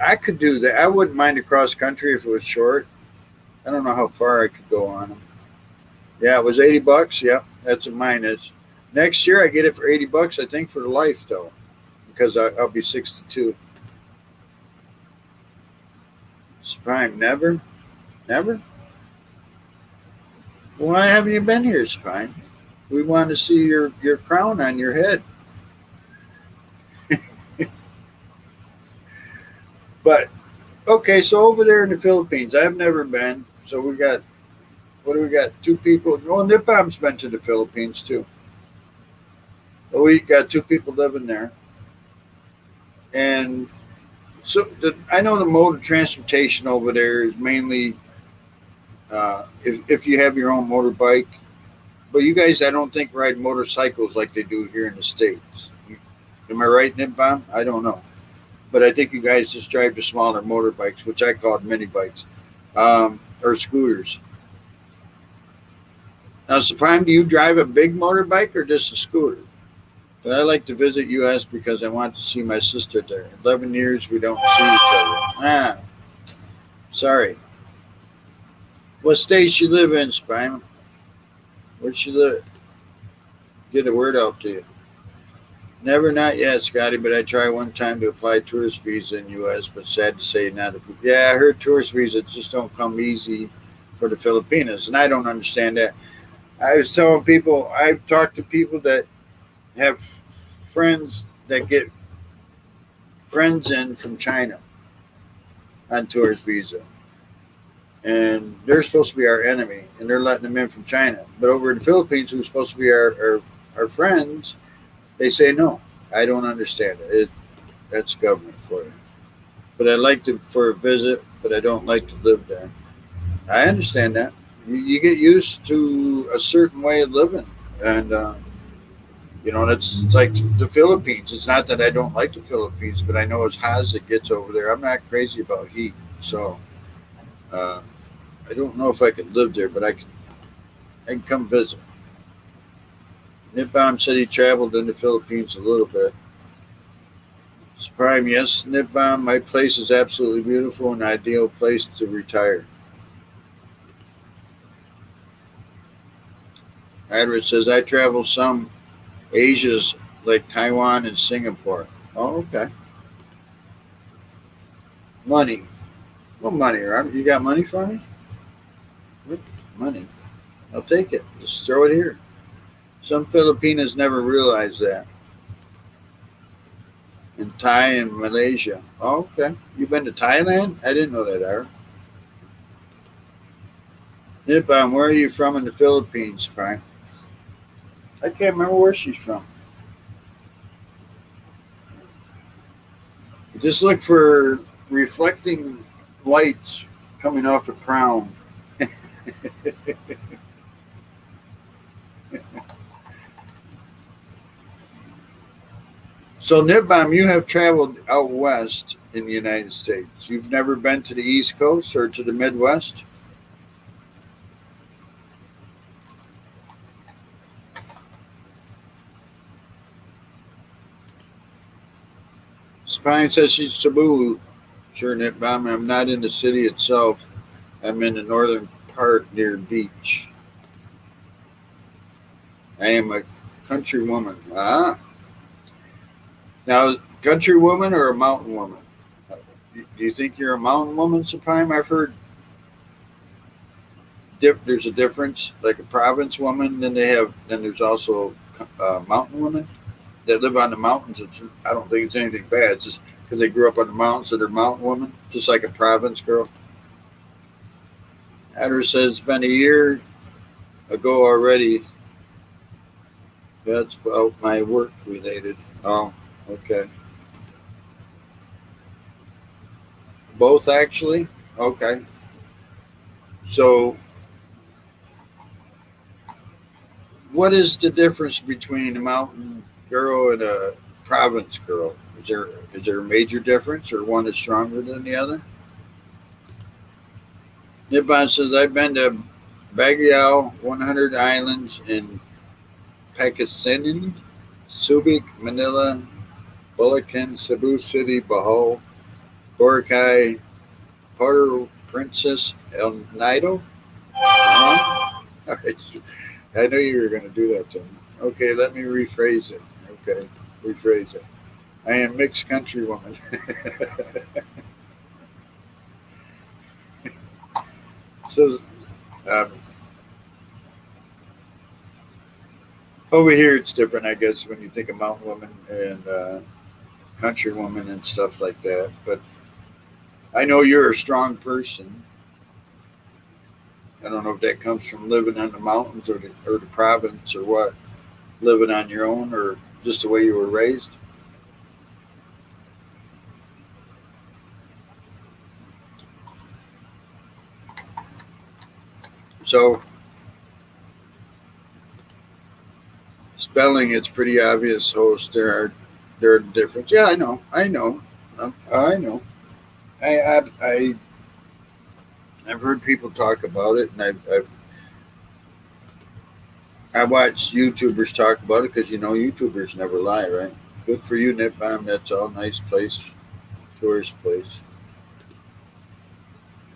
I could do that. I wouldn't mind a cross country if it was short. I don't know how far I could go on them. Yeah, it was $80. Yep, that's what mine is. Next year I get it for $80. I think for the life though, because I'll be 62. It's prime. Never, never. Why haven't you been here, Spine? We want to see your crown on your head. But okay, so over there in the Philippines, I've never been. So we got what do we got? Two people. Oh, Nipam's been to the Philippines too. But we got two people living there, and so I know the mode of transportation over there is mainly if you have your own motorbike. But you guys, I don't think ride motorcycles like they do here in the states. Am I right, Nipam? I don't know. But I think you guys just drive the smaller motorbikes, which I called mini bikes, or scooters. Now, Supreme, do you drive a big motorbike or just a scooter? But I like to visit U.S. because I want to see my sister there. 11 years we don't see each other. Ah, sorry. What state she live in, Supreme? Where she live? Get a word out to you. Never, not yet, Scotty, but I tried one time to apply tourist visa in U.S., but sad to say not approved. Yeah, I heard tourist visas just don't come easy for the Filipinos, and I don't understand that. I was telling people, I've talked to people that have friends that get friends in from China on tourist visa, and they're supposed to be our enemy, and they're letting them in from China. But over in the Philippines, who's supposed to be our friends, they say no. I don't understand it. That's government for you. But I like to for a visit, but I don't like to live there. I understand that. You get used to a certain way of living, and that's like the Philippines. It's not that I don't like the Philippines, but I know as hot as it gets over there. I'm not crazy about heat, so uh, I don't know if I could live there, but I can come visit. Nippon said he traveled in the Philippines a little bit. It's prime, yes, Nippon. My place is absolutely beautiful, an ideal place to retire. Edward says I travel some Asia's like Taiwan and Singapore. Oh, okay. Money. What money, Robert? You got money for me? What money? I'll take it. Just throw it here. Some Filipinos never realize that. In Thai and Malaysia. Oh, okay. You been to Thailand? I didn't know that, Ira. Nippon, where are you from in the Philippines, Prime? I can't remember where she's from. Just look for reflecting lights coming off a crown. So, Nibam, you have traveled out west in the United States. You've never been to the East Coast or to the Midwest? Spine says she's Cebu. Sure, Nibam. I'm not in the city itself. I'm in the northern part near beach. I am a country woman. Ah. Now, country woman or a mountain woman? Do you think you're a mountain woman, Supreme? I've heard there's a difference, like a province woman. Then there's also mountain women that live on the mountains. I don't think it's anything bad. It's just because they grew up on the mountains that they're mountain women, just like a province girl. Adder says it's been a year ago already. That's about my work related. Oh, okay. Both actually? Okay. So, what is the difference between a mountain girl and a province girl? Is there a major difference, or one is stronger than the other? Nippon says I've been to Baguio, 100 Islands in Pakistan, Subic, Manila, Bulacan, Cebu City, Bohol, Boracay, Puerto Princess, El Nido. Uh-huh. I knew you were going to do that to me. Okay, let me rephrase it. Okay, rephrase it. I am mixed country woman. So um, over here it's different, I guess, when you think of mountain woman and country woman and stuff like that. But I know you're a strong person. I don't know if that comes from living in the mountains or the province or what, living on your own or just the way you were raised. So spelling, it's pretty obvious. Host, there are difference. Yeah, I know. I've heard people talk about it, and I watch YouTubers talk about it because YouTubers never lie, right? Good for you, Nip Bomb. That's all nice place, tourist place.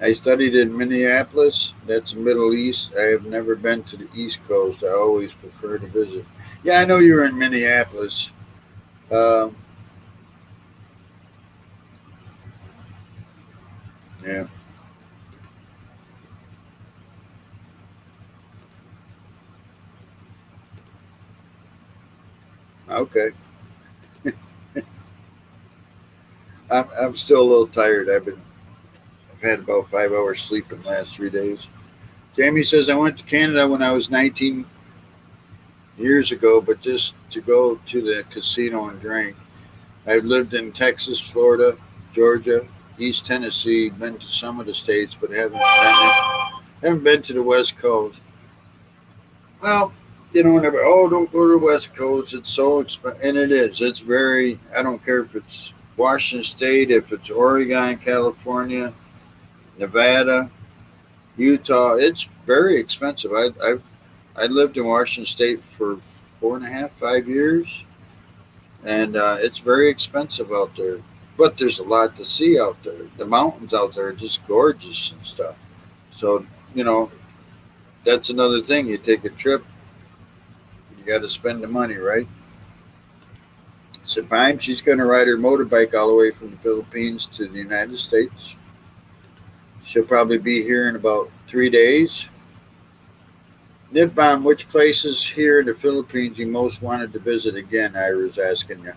I studied in Minneapolis. That's the Middle East. I have never been to the East Coast. I always prefer to visit. Yeah, I know you're in Minneapolis. Um, yeah. Okay. I'm still a little tired. I've had about 5 hours sleep in the last 3 days. Jamie says I went to Canada when I was 19 years ago, but just to go to the casino and drink. I've lived in Texas, Florida, Georgia, East Tennessee, been to some of the states, but haven't been to the West Coast. Well, never. Oh, don't go to the West Coast. It's so expensive, and it is. It's very. I don't care if it's Washington State, if it's Oregon, California, Nevada, Utah. It's very expensive. I lived in Washington State for 4.5, 5 years, and it's very expensive out there. But there's a lot to see out there. The mountains out there are just gorgeous and stuff. So you know that's another thing. You take a trip, you got to spend the money, right? Sometime she's going to ride her motorbike all the way from the Philippines to the United States. She'll probably be here in about 3 days. Nip Bomb, which places here in the Philippines you most wanted to visit again? Ira's asking you.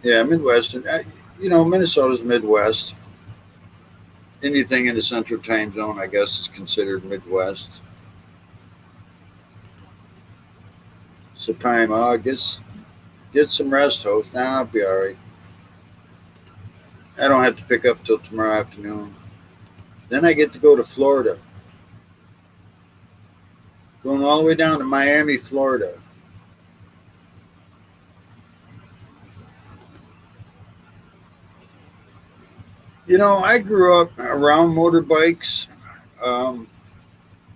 Yeah, Midwestern. Minnesota's Midwest. Anything in the Central Time Zone, I guess, is considered Midwest. Supine, I guess get some rest, host. Now I'll be all right. I don't have to pick up till tomorrow afternoon. Then I get to go to Florida, going all the way down to Miami, Florida. I grew up around motorbikes. Um,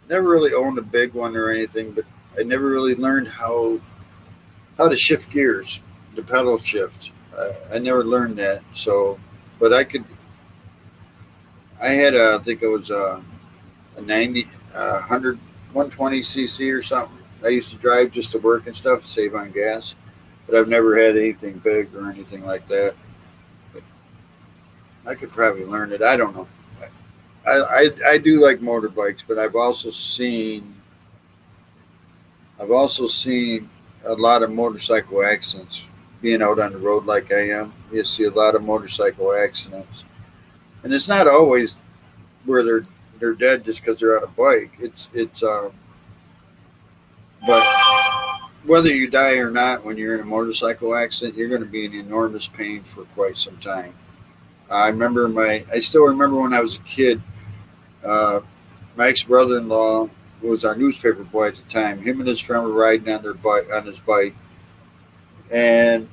Never really owned a big one or anything, but I never really learned how to shift gears, the pedal shift. I never learned that. So, but I could. I had I think it was a 90, 100, 120 cc or something. I used to drive just to work and stuff, save on gas. But I've never had anything big or anything like that. But I could probably learn it. I don't know. I do like motorbikes, but I've also seen a lot of motorcycle accidents. Being out on the road like I am, you see a lot of motorcycle accidents, and it's not always where they're dead just because they're on a bike. But whether you die or not, when you're in a motorcycle accident, you're going to be in enormous pain for quite some time. I still remember when I was a kid. Uh, my ex brother-in-law was our newspaper boy at the time. Him and his friend were riding on his bike, and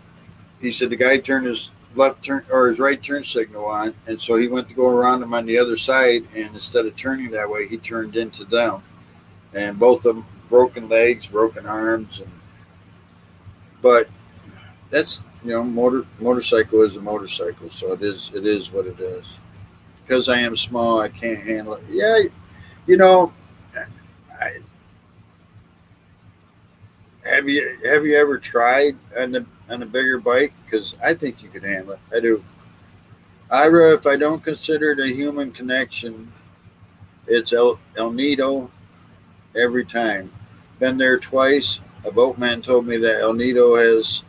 he said the guy turned his left turn or his right turn signal on, and so he went to go around them on the other side, and instead of turning that way, he turned into them, and both of them broken legs, broken arms, and But that's motorcycle is a motorcycle, so it is what it is. Because I am small, I can't handle it. Yeah, you know, I, have you ever tried on a bigger bike? Because I think you could handle it. I do. Ira, if I don't consider it a human connection, it's El Nido every time. Been there twice. A boatman told me that El Nido has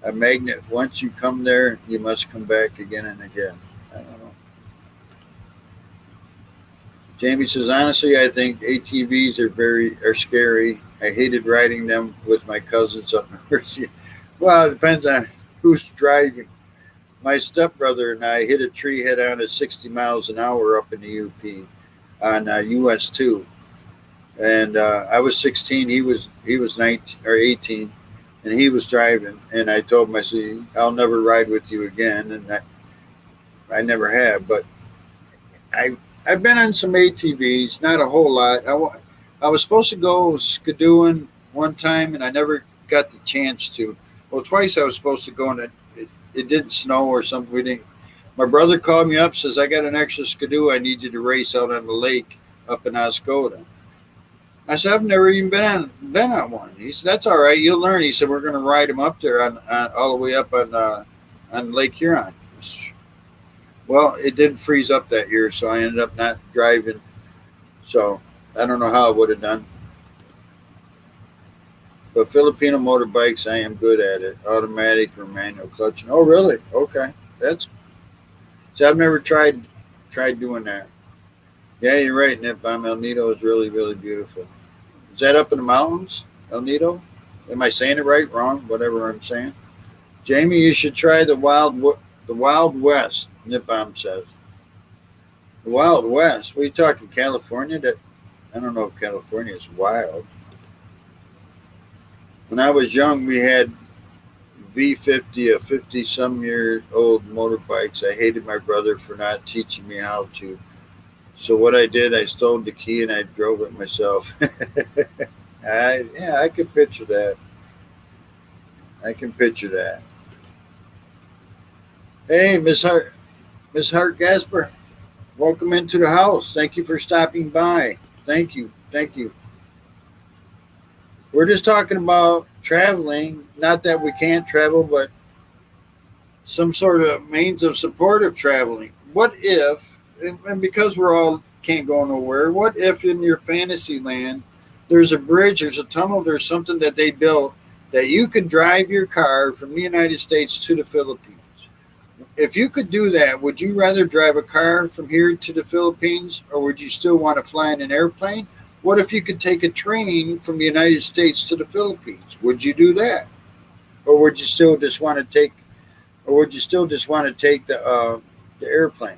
a magnet. Once you come there, you must come back again and again. I don't know. Jamie says, honestly, I think ATVs are scary. I hated riding them with my cousins up in Mercy. Well, it depends on who's driving. My stepbrother and I hit a tree head on at 60 miles an hour up in the UP on US 2, and I was 16. He was 19 or 18, and he was driving. And I told him, I said, I'll never ride with you again, and I never have. But I've been on some ATVs, not a whole lot. I was supposed to go skidooing one time, and I never got the chance to. Well, twice I was supposed to go, and it didn't snow or something. We didn't. My brother called me up, says, I got an extra skidoo. I need you to race out on the lake up in Oscoda. I said, I've never even been on one. He said, that's all right. You'll learn. He said, we're going to ride them up there on all the way up on Lake Huron. Well, it didn't freeze up that year, so I ended up not driving. So I don't know how I would have done. But Filipino motorbikes, I am good at it. Automatic or manual clutching. Oh, really? Okay. So I've never tried doing that. Yeah, you're right, Nip. El Nido is really, really beautiful. Is that up in the mountains, El Nido? Am I saying it right, wrong, whatever I'm saying? Jamie, you should try the Wild West, Nipam says. The Wild West? What are you talking, California? I don't know if California is wild. When I was young, we had V50, a 50-some-year-old motorbikes. I hated my brother for not teaching me how to. So what I did, I stole the key and I drove it myself. I can picture that. I can picture that. Hey, Miss Hart Gasper, welcome into the house. Thank you for stopping by. Thank you. We're just talking about traveling. Not that we can't travel, but some sort of means of support of traveling. What if, and because we're all can't go nowhere, what if in your fantasy land there's a bridge, there's a tunnel, there's something that they built that you could drive your car from the United States to the Philippines? If you could do that, would you rather drive a car from here to the Philippines, or would you still want to fly in an airplane? What if you could take a train from the United States to the Philippines? Would you do that, or would you still just want to take, the airplane?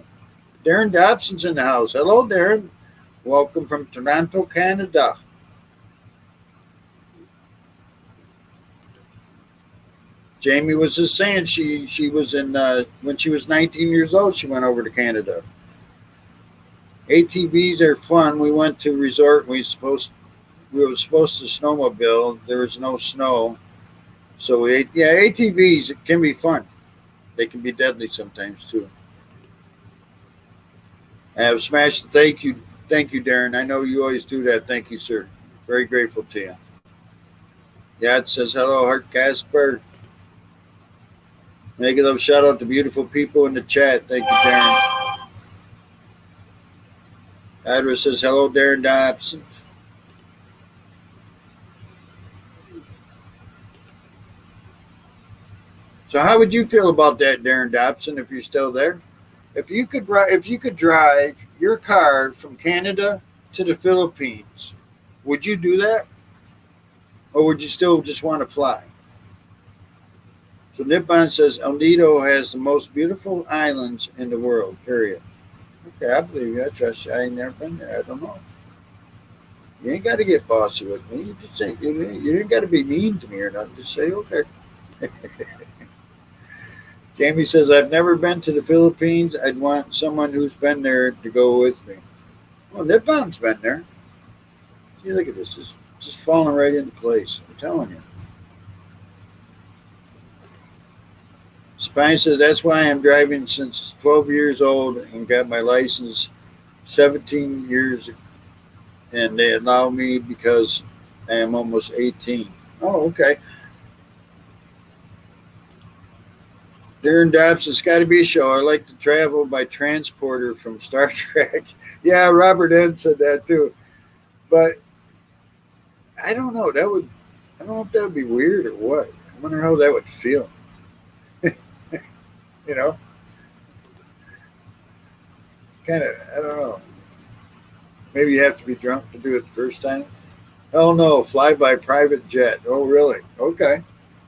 Darren Dobson's in the house. Hello, Darren. Welcome from Toronto, Canada. Jamie was just saying she was in when she was 19 years old. She went over to Canada. ATVs are fun. We went to a resort. We were supposed to snowmobile. There was no snow, so ATVs can be fun. They can be deadly sometimes too. I have smashed. Thank you, Darren. I know you always do that. Thank you, sir. Very grateful to you. Yeah, it says hello, Hart Casper. Make a little shout out to beautiful people in the chat. Thank you, Darren. Adra says hello, Darren Dobson. So, how would you feel about that, Darren Dobson, if you're still there? If you could drive your car from Canada to the Philippines, would you do that, or would you still just want to fly? So Nippon says El Nido has the most beautiful islands in the world. Period. Okay, I believe you. I trust you. I ain't never been there. I don't know. You ain't got to get bossy with me. You just say you ain't got to be mean to me or nothing. Just say okay. Jamie says, I've never been to the Philippines. I'd want someone who's been there to go with me. Well, Nippon's been there. See, look at this. It's just falling right into place. I'm telling you. Spine says that's why I'm driving since 12 years old and got my license 17 years, and they allow me because I am almost 18. Oh, okay. Darren Dobson, it's got to be a show. I like to travel by transporter from Star Trek. Yeah, Robert N said that too. But I don't know. I don't know if that would be weird or what. I wonder how that would feel. You know, kind of. I don't know. Maybe you have to be drunk to do it the first time. Oh no, fly by private jet. Oh really? Okay.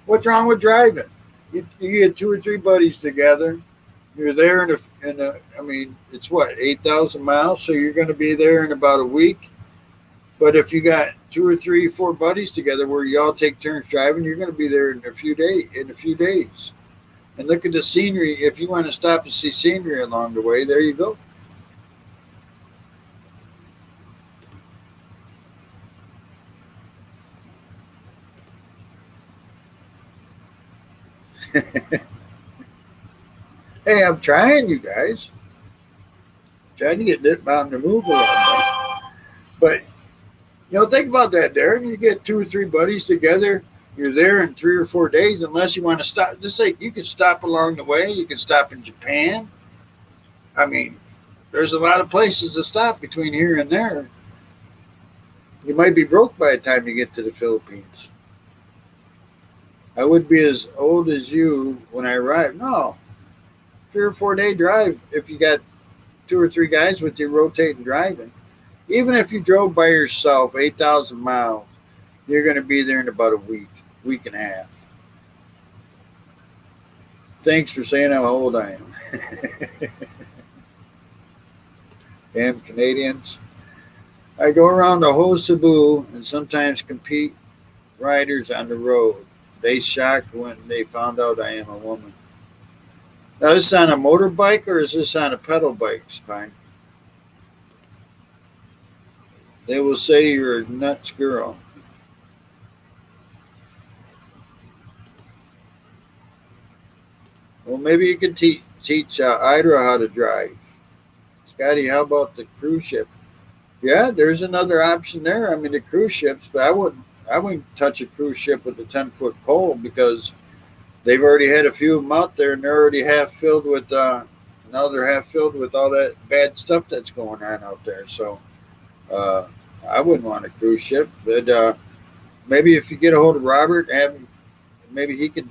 What's wrong with driving? You get two or three buddies together. You're there I mean, it's what, 8,000 miles? So you're going to be there in about a week. But if you got two or three, four buddies together where you all take turns driving, you're going to be there in a few days. And look at the scenery. If you want to stop and see scenery along the way, there you go. Hey, I'm trying, you guys. Trying to get it bound to move a little bit. But, think about that, Darren. You get two or three buddies together. You're there in 3 or 4 days, unless you want to stop. Just like you can stop along the way. You can stop in Japan. I mean, there's a lot of places to stop between here and there. You might be broke by the time you get to the Philippines. I would be as old as you when I arrived. No, 3 or 4 day drive if you got two or three guys with you rotating driving. Even if you drove by yourself 8,000 miles, you're going to be there in about a week and a half. Thanks for saying how old I am. Damn Canadians. I go around the whole Cebu and sometimes compete riders on the road. They shocked when they found out I am a woman. Now, is this on a motorbike or is this on a pedal bike, Spine? They will say you're a nuts girl. Well, maybe you can teach Ida how to drive. Scotty, how about the cruise ship? Yeah, there's another option there. I mean, the cruise ships, but I wouldn't touch a cruise ship with a 10-foot pole because they've already had a few of them out there, and they're already half filled with. Now they're half filled with all that bad stuff that's going on out there. So I wouldn't want a cruise ship, but maybe if you get a hold of Robert, maybe he could,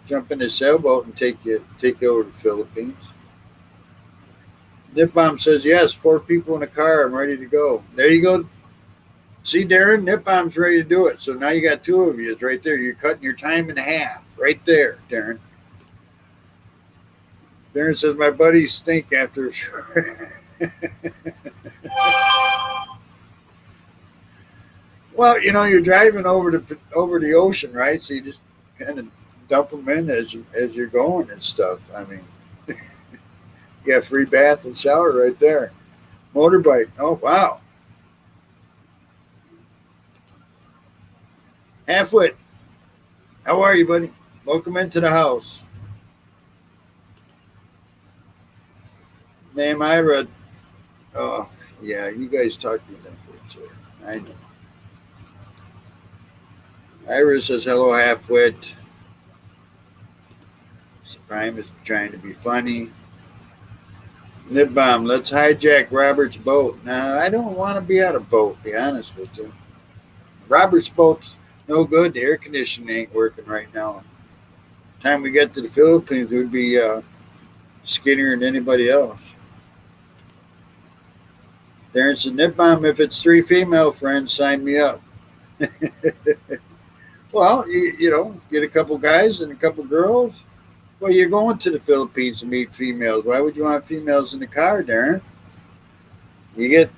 jump in his sailboat and take you over to the Philippines. Nip Bomb says yes. 4 people in a car. I'm ready to go. There you go. See, Darren, Nip Bomb's ready to do it. So now you got 2 of you. It's right there. You're cutting your time in half. Right there, Darren. Darren says my buddies stink after. Well, you're driving over the ocean, right? So you just kind of dump them in as you're going and stuff. I mean, you got free bath and shower right there. Motorbike. Oh wow. Halfwit. How are you, buddy? Welcome into the house. Name Ira. Oh, yeah, you guys talk to them. I know. Ira says hello, Halfwit. Prime is trying to be funny. Nib Bomb, let's hijack Robert's boat. Now, I don't want to be out of boat, to be honest with you. Robert's boat's no good. The air conditioning ain't working right now. Time we get to the Philippines, it would be skinnier than anybody else. Darren said, Nip Bomb, if it's 3 female friends, sign me up. Well, get a couple guys and a couple girls. Well, you're going to the Philippines to meet females. Why would you want females in the car, Darren? You get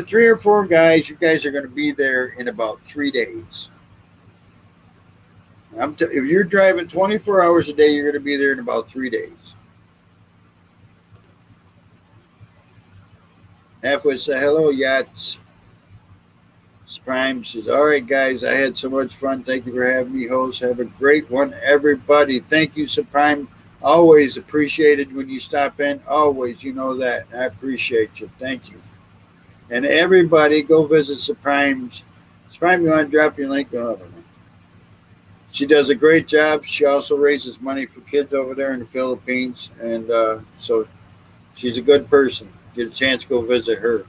3 or 4 guys. You guys are going to be there in about 3 days. If you're driving 24 hours a day, you're going to be there in about 3 days. Halfway say hello, yachts. Prime says, all right, guys, I had so much fun. Thank you for having me, host. Have a great one, everybody. Thank you, Supreme. Always appreciated when you stop in. Always, you know that. I appreciate you. Thank you. And everybody, go visit Supreme's. Supreme, you want to drop your link? Oh, she does a great job. She also raises money for kids over there in the Philippines, and so she's a good person. Get a chance to go visit her.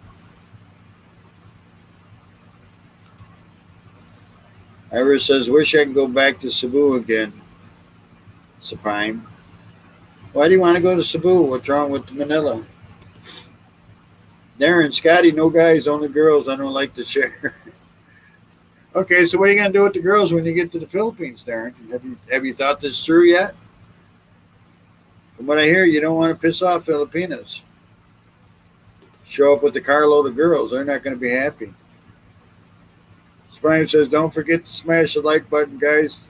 Iris says, "Wish I could go back to Cebu again." Supreme. Why do you want to go to Cebu? What's wrong with Manila? Darren, Scotty, no guys, only girls. I don't like to share. Okay, so what are you gonna do with the girls when you get to the Philippines, Darren? Have you thought this through yet? From what I hear, you don't want to piss off Filipinas. Show up with the carload of girls; they're not going to be happy. Brian says, "Don't forget to smash the like button, guys.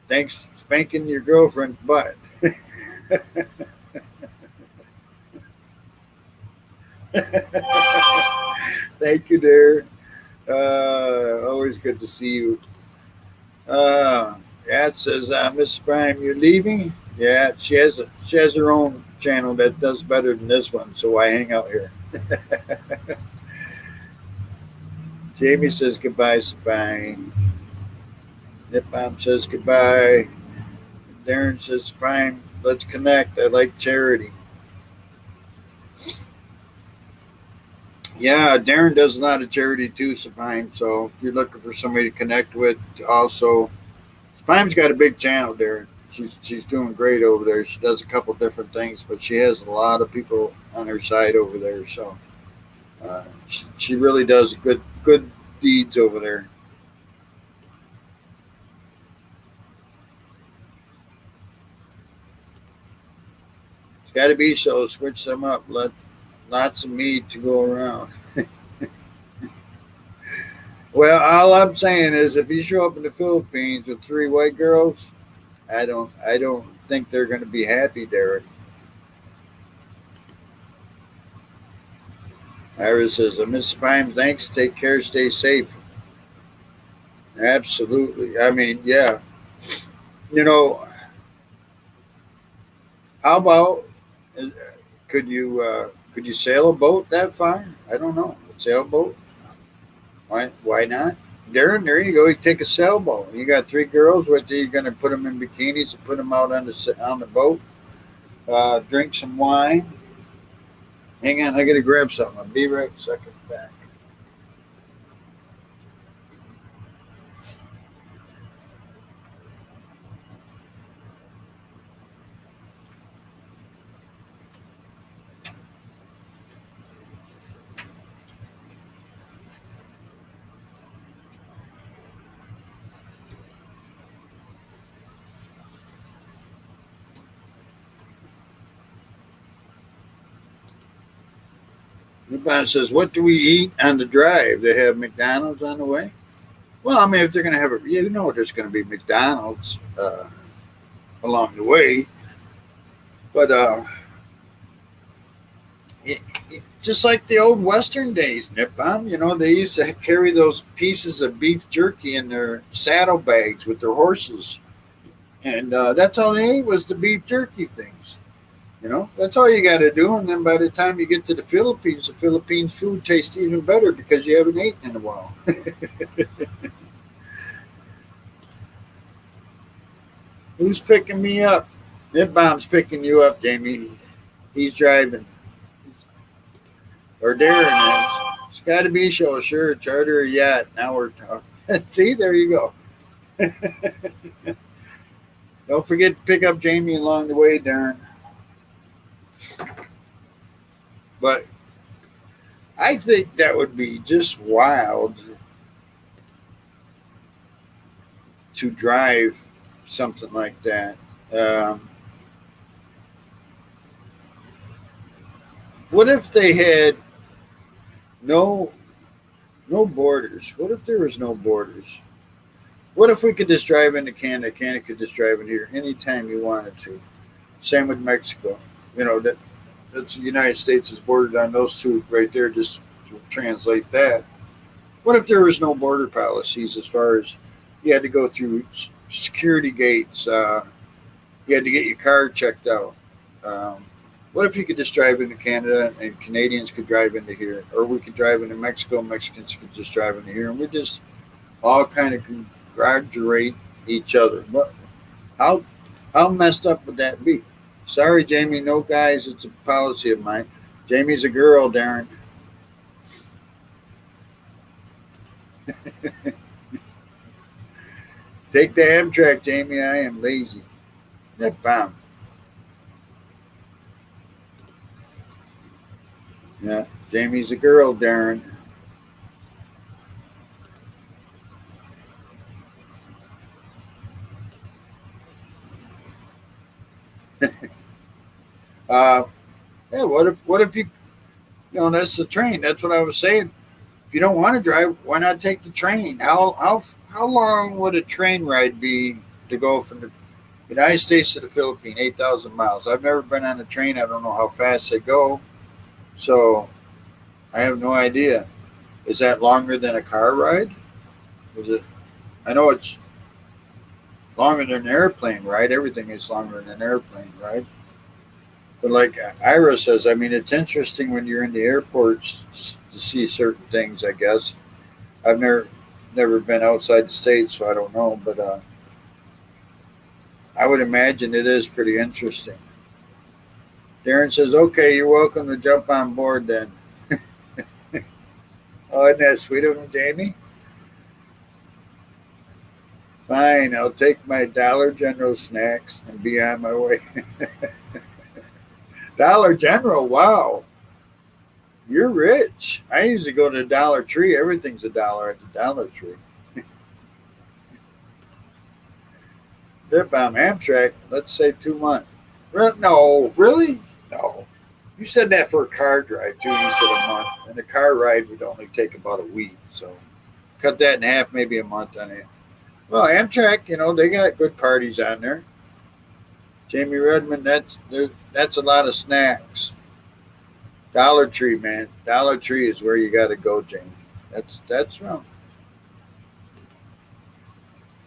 Thanks for spanking your girlfriend's butt." Thank you, dear. Always good to see you. Yeah, it says, Mrs. Prime, you're leaving? Yeah, she has her own channel that does better than this one, so I hang out here. Jamie says goodbye, Spine. Nip Bomb says goodbye. Darren says, Prime, let's connect. I like charity. Yeah, Darren does a lot of charity too, Spine. So if you're looking for somebody to connect with, also, Spine's got a big channel, Darren. She's doing great over there. She does a couple different things, but she has a lot of people on her side over there. So she really does good deeds over there. It's got to be so. Switch them up. Let lots of meat to go around. Well, all I'm saying is, if you show up in the Philippines with 3 white girls, I don't think they're going to be happy, Derek. Iris says, Miss Prime, thanks. Take care. Stay safe. Absolutely. I mean, yeah. You know, how about could you sail a boat that far? I don't know. A sailboat? Why not? Darren, there you go. You take a sailboat. You got 3 girls. What are you going to put them in bikinis and put them out on the boat? Drink some wine. Hang on, I got to grab something. I'll be right second back. Nippon says, "What do we eat on the drive? They have McDonald's on the way." Well, I mean, if they're going to have there's going to be McDonald's along the way, but just like the old Western days, Nippon, they used to carry those pieces of beef jerky in their saddlebags with their horses, and that's all they ate was the beef jerky things. That's all you got to do, and then by the time you get to the Philippines food tastes even better because you haven't eaten in a while. Who's picking me up? Nip Bomb's picking you up, Jamie. He's driving. Or Darren is. It's got to be show, sure. Charter a yacht. Now we're talking. See, there you go. Don't forget to pick up Jamie along the way, Darren. But I think that would be just wild to drive something like that. What if they had no borders? What if there was no borders? What if we could just drive into Canada? Canada could just drive in here anytime you wanted to. Same with Mexico. That's the United States is bordered on those two right there. Just to translate that. What if there was no border policies as far as you had to go through security gates? You had to get your car checked out. Um, what if you could just drive into Canada and Canadians could drive into here, or we could drive into Mexico, Mexicans could just drive into here, and we just all kind of congratulate each other. But how how messed up would that be? Sorry, Jamie, no guys. It's a policy of mine. Jamie's a girl, Darren. Take the Amtrak, Jamie. I am lazy. That bomb. Yeah, Jamie's a girl, Darren. Uh, yeah. What if that's the train. That's what I was saying. If you don't want to drive, why not take the train? How long would a train ride be to go from the United States to the Philippines? 8,000 miles. I've never been on a train. I don't know how fast they go, so I have no idea. Is that longer than a car ride? Is it? I know it's longer than an airplane ride. Everything is longer than an airplane ride. But like Ira says, I mean, it's interesting when you're in the airports to see certain things. I guess I've never been outside the state, so I don't know. But I would imagine it is pretty interesting. Darren says, "Okay, you're welcome to jump on board then." Oh, isn't that sweet of him, Jamie? Fine, I'll take my Dollar General snacks and be on my way. Dollar General, wow, you're rich. I usually go to the Dollar Tree. Everything's a dollar at the Dollar Tree. Trip on Amtrak, let's say 2 months. No, really? No. You said that for a car drive too. You said a month, and a car ride would only take about a week. So cut that in half, maybe a month on it. Well, Amtrak, they got good parties on there. Jamie Redmond, that's a lot of snacks. Dollar Tree, man. Dollar Tree is where you got to go, Jamie. That's wrong.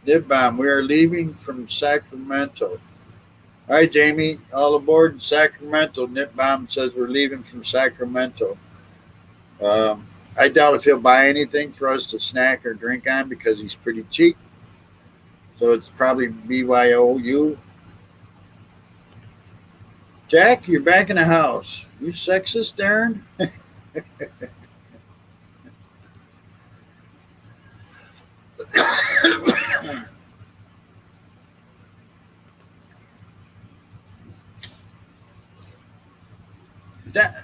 Dib bomb. We are leaving from Sacramento. All right, Jamie, all aboard in Sacramento. Nip Bomb says we're leaving from Sacramento. I doubt if he'll buy anything for us to snack or drink on because he's pretty cheap. So it's probably BYOU. Jack, you're back in the house. You sexist, Darren? That,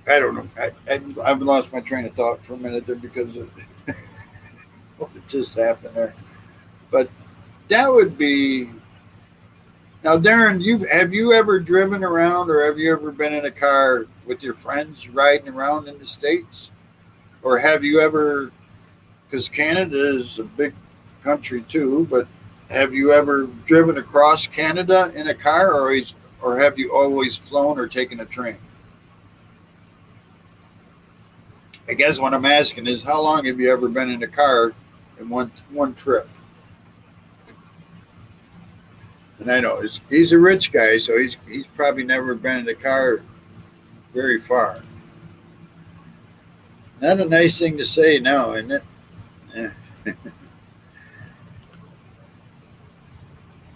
I don't know. I've lost my train of thought for a minute there because of what just happened there. But that would be now, Darren. Have you ever driven around, or have you ever been in a car with your friends riding around in the states, or have you ever? Because Canada is a big country too, but have you ever driven across Canada in a car, or have you always flown or taken a train? I guess what I'm asking is, how long have you ever been in a car in one trip? And I know he's a rich guy, so he's probably never been in a car very far. Not a nice thing to say now, isn't it? Yeah.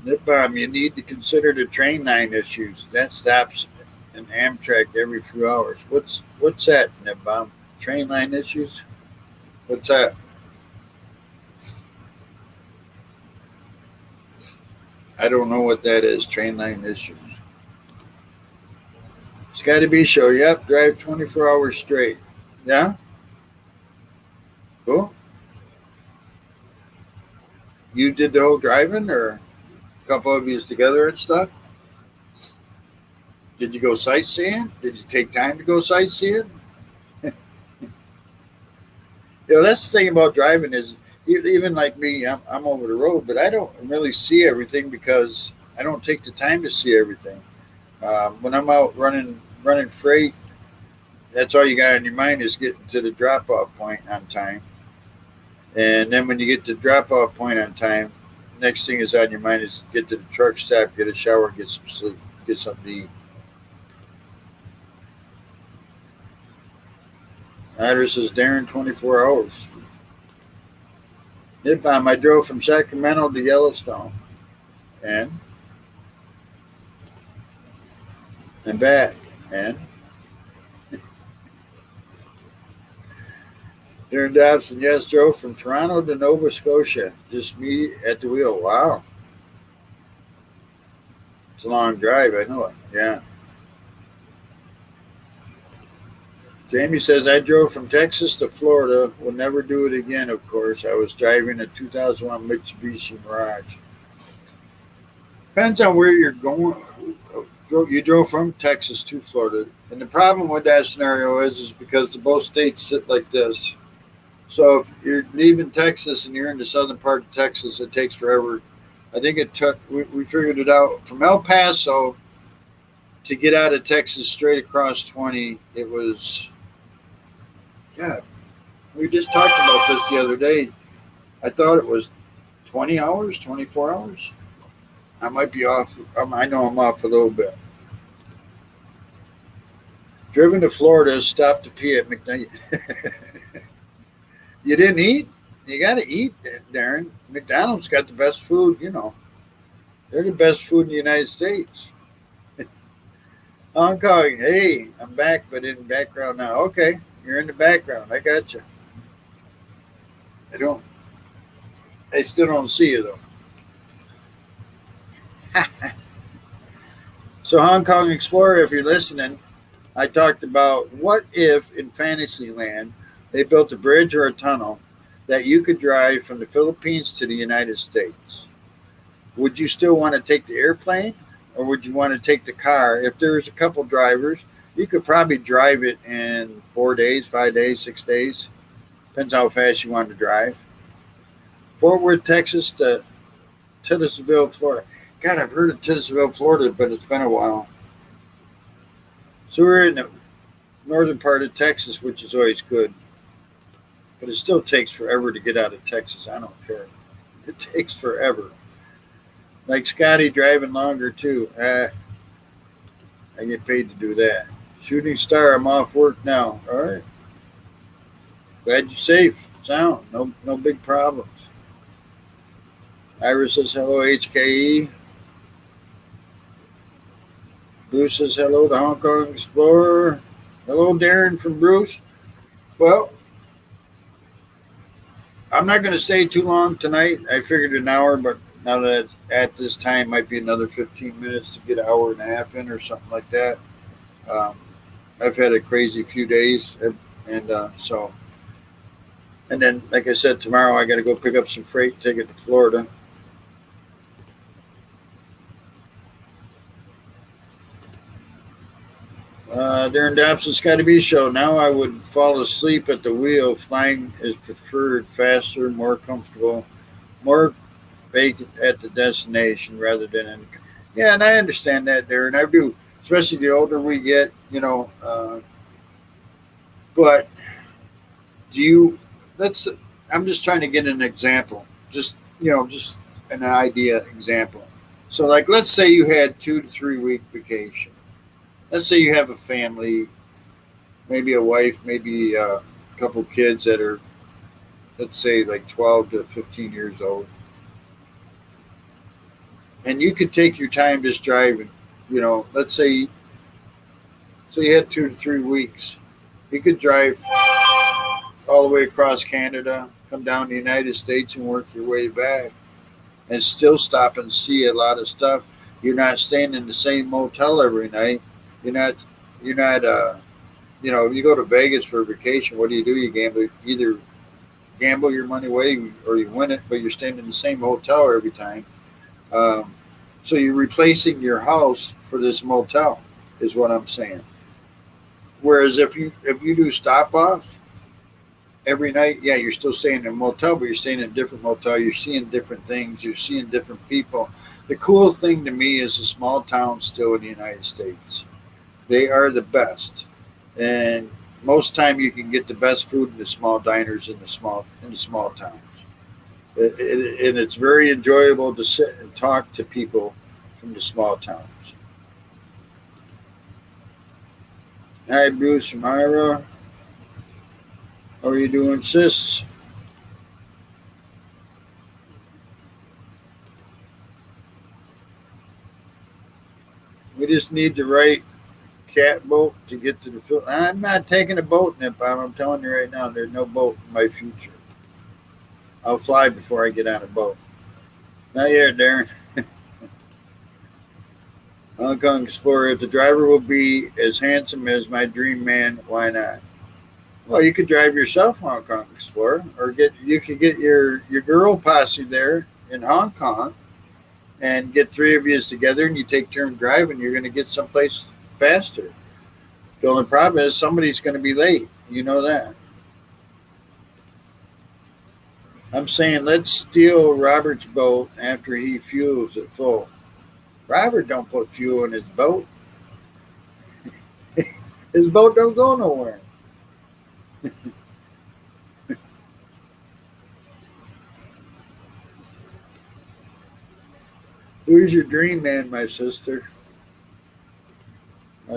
Nip bomb, you need to consider the train line issues. That stops an Amtrak every few hours. What's that, Nip bomb? Train line issues? What's that? I don't know what that is. Train line issues. It's got to be show. Yep, drive 24 hours straight. Yeah, cool. You did the whole driving, or a couple of you together and stuff? Did you go sightseeing? Did you take time to go sightseeing? That's the thing about driving is even like me, I'm over the road, but I don't really see everything because I don't take the time to see everything. When I'm out running freight, that's all you got in your mind is getting to the drop off point on time. And then when you get to the drop off point on time, next thing is on your mind is get to the truck stop, get a shower, get some sleep, get something to eat. Address is Darren, 24 hours. Nipam, I drove from Sacramento to Yellowstone and back. And Darren Dobson, yes, drove from Toronto to Nova Scotia. Just me at the wheel. Wow. It's a long drive, I know it. Yeah. Jamie says, I drove from Texas to Florida. Will never do it again, of course. I was driving a 2001 Mitsubishi Mirage. Depends on where you're going. You drove from Texas to Florida. And the problem with that scenario is because both states sit like this. So if you're leaving Texas and you're in the southern part of Texas, it takes forever. I think it took, we figured it out, from El Paso to get out of Texas straight across 20, it was, God, we just talked about this the other day. I thought it was 20 hours, 24 hours. I might be off. I know I'm off a little bit. Driven to Florida, stopped to pee at McDonald's. You didn't eat? You got to eat, Darren. McDonald's got the best food, you know. They're the best food in the United States. Hong Kong, hey, I'm back, but in the background now. Okay, you're in the background. I got you. I still don't see you, though. So, Hong Kong Explorer, if you're listening, I talked about what if in Fantasyland they built a bridge or a tunnel that you could drive from the Philippines to the United States. Would you still want to take the airplane or would you want to take the car? If there's a couple drivers, you could probably drive it in 4 days, 5 days, 6 days. Depends how fast you want to drive. Fort Worth, Texas to Titusville, Florida. God, I've heard of Titusville, Florida, but it's been a while. So we're in the northern part of Texas, which is always good. But it still takes forever to get out of Texas. I don't care. It takes forever. Like Scotty driving longer, too. I get paid to do that. Shooting Star, I'm off work now. All right. Glad you're safe. Sound. No big problems. Iris says hello, HKE. Bruce says hello to Hong Kong Explorer. Hello, Darren from Bruce. Well, I'm not going to stay too long tonight. I figured an hour, but now that at this time might be another 15 minutes to get an hour and a half in or something like that. I've had a crazy few days, and then, like I said, tomorrow I got to go pick up some freight, take it to Florida. Darren Dobson's got to be show. Now I would fall asleep at the wheel. Flying is preferred, faster, more comfortable, more vacant at the destination rather than in. Yeah, and I understand that, Darren. I do, especially the older we get, you know. But do you? I'm just trying to get an example. Just an idea example. So, like, let's say you had 2 to 3 week vacation. Let's say you have a family, maybe a wife, maybe a couple kids that are, let's say, like 12 to 15 years old. And you could take your time just driving. You know, let's say, so you had 2 to 3 weeks. You could drive all the way across Canada, come down to the United States and work your way back and still stop and see a lot of stuff. You're not staying in the same motel every night. You're not, you go to Vegas for a vacation. What do? You gamble. Either gamble your money away or you win it, but you're staying in the same hotel every time. So you're replacing your house for this motel, is what I'm saying. Whereas if you do stop offs every night, yeah, you're still staying in a motel, but you're staying in a different motel. You're seeing different things. You're seeing different people. The cool thing to me is the small towns still in the United States. They are the best, and most time you can get the best food in the small diners in the small towns. And it's very enjoyable to sit and talk to people from the small towns. Hi, Bruce from Ira. How are you doing, sis? We just need the right cat boat to get to the field. I'm not taking a boat nip. I'm telling you right now, there's no boat in my future. I'll fly before I get on a boat. Not yet, Darren. Hong Kong Explorer. If the driver will be as handsome as my dream man, why not? Well, you could drive yourself Hong Kong Explorer, or you could get your girl posse there in Hong Kong and get three of you together and you take turn driving. You're going to get someplace faster. The only problem is somebody's going to be late. You know that. I'm saying let's steal Robert's boat after he fuels it full. Robert don't put fuel in his boat. His boat don't go nowhere. Who's your dream man, my sister?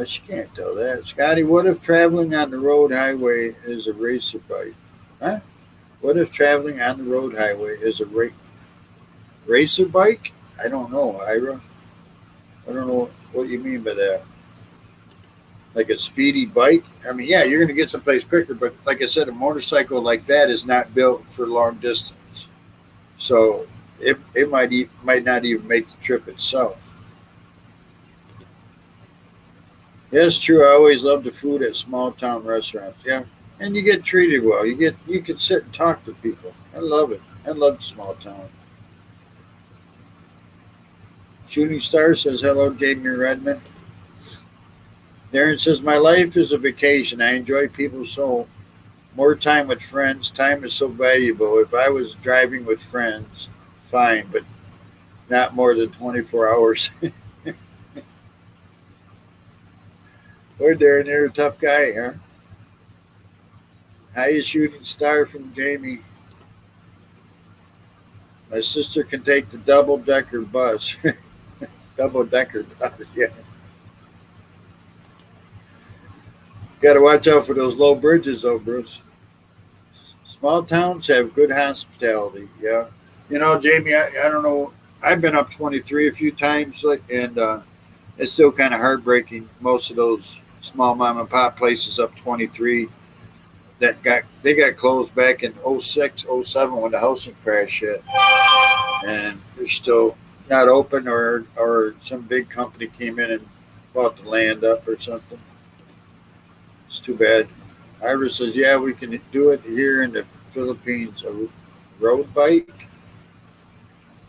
She can't tell that. Scotty, what if traveling on the road highway is a racer bike? Huh? What if traveling on the road highway is a racer bike? I don't know, Ira. I don't know what you mean by that. Like a speedy bike? I mean, yeah, you're going to get someplace quicker, but like I said, a motorcycle like that is not built for long distance. So it might not even make the trip itself. Yeah, it's true. I always love the food at small town restaurants. Yeah, and you get treated well. You can sit and talk to people. I love it. I love the small town. Shooting Star says hello, Jamie Redmond. Darren says my life is a vacation. I enjoy people so more time with friends. Time is so valuable. If I was driving with friends, fine, but not more than 24 hours. Boy, Darren, you're a tough guy, huh? How you shooting star from Jamie? My sister can take the double decker bus. Double decker bus, yeah. Got to watch out for those low bridges, though, Bruce. Small towns have good hospitality, yeah. You know, Jamie, I don't know. I've been up 23 a few times, and it's still kind of heartbreaking. Most of those small mom and pop places up 23 they got closed back in '06, '07 when the housing crash hit, and they're still not open, or some big company came in and bought the land up or something. It's too bad. Ira says, "Yeah, we can do it here in the Philippines. A road bike.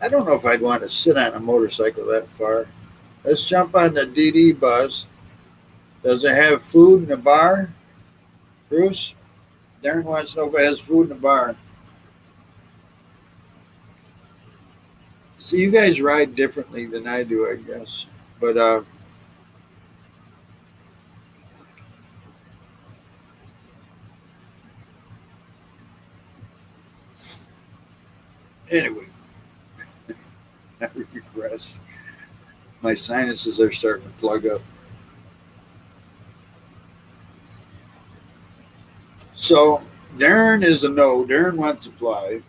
I don't know if I'd want to sit on a motorcycle that far. Let's jump on the DD bus. Does it have food in the bar, Bruce?" Darren wants to know if it has food in the bar. See, you guys ride differently than I do, I guess. But anyway, I regress. My sinuses are starting to plug up. So Darren is a no. Darren wants to fly.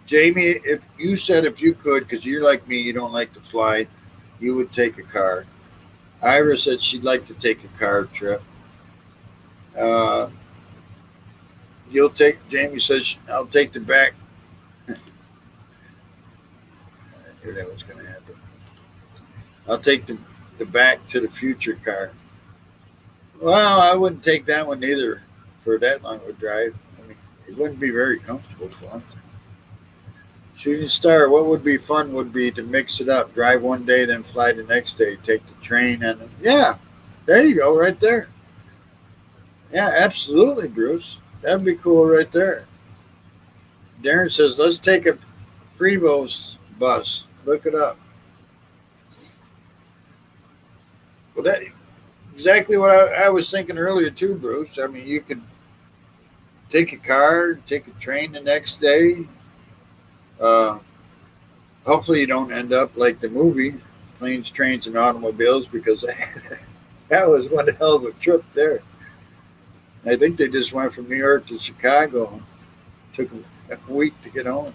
Jamie, if you said if you could, because you're like me, you don't like to fly, you would take a car. Ira said she'd like to take a car trip. Uh, you'll take. Jamie says I'll take the back. I knew that was going to happen. I'll take the Back to the Future car. Well, I wouldn't take that one either for that long of a drive. I mean, it wouldn't be very comfortable for one thing. Shooting Star, what would be fun would be to mix it up. Drive one day, then fly the next day. Take the train and yeah, there you go, right there. Yeah, absolutely, Bruce. That'd be cool right there. Darren says, let's take a Prevost bus. Look it up. Well, that exactly what I was thinking earlier too, Bruce. I mean, you could take a car, take a train the next day. Uh, Hopefully, you don't end up like the movie Planes, Trains, and Automobiles because that was one hell of a trip there. I think they just went from New York to Chicago. Took a week to get home.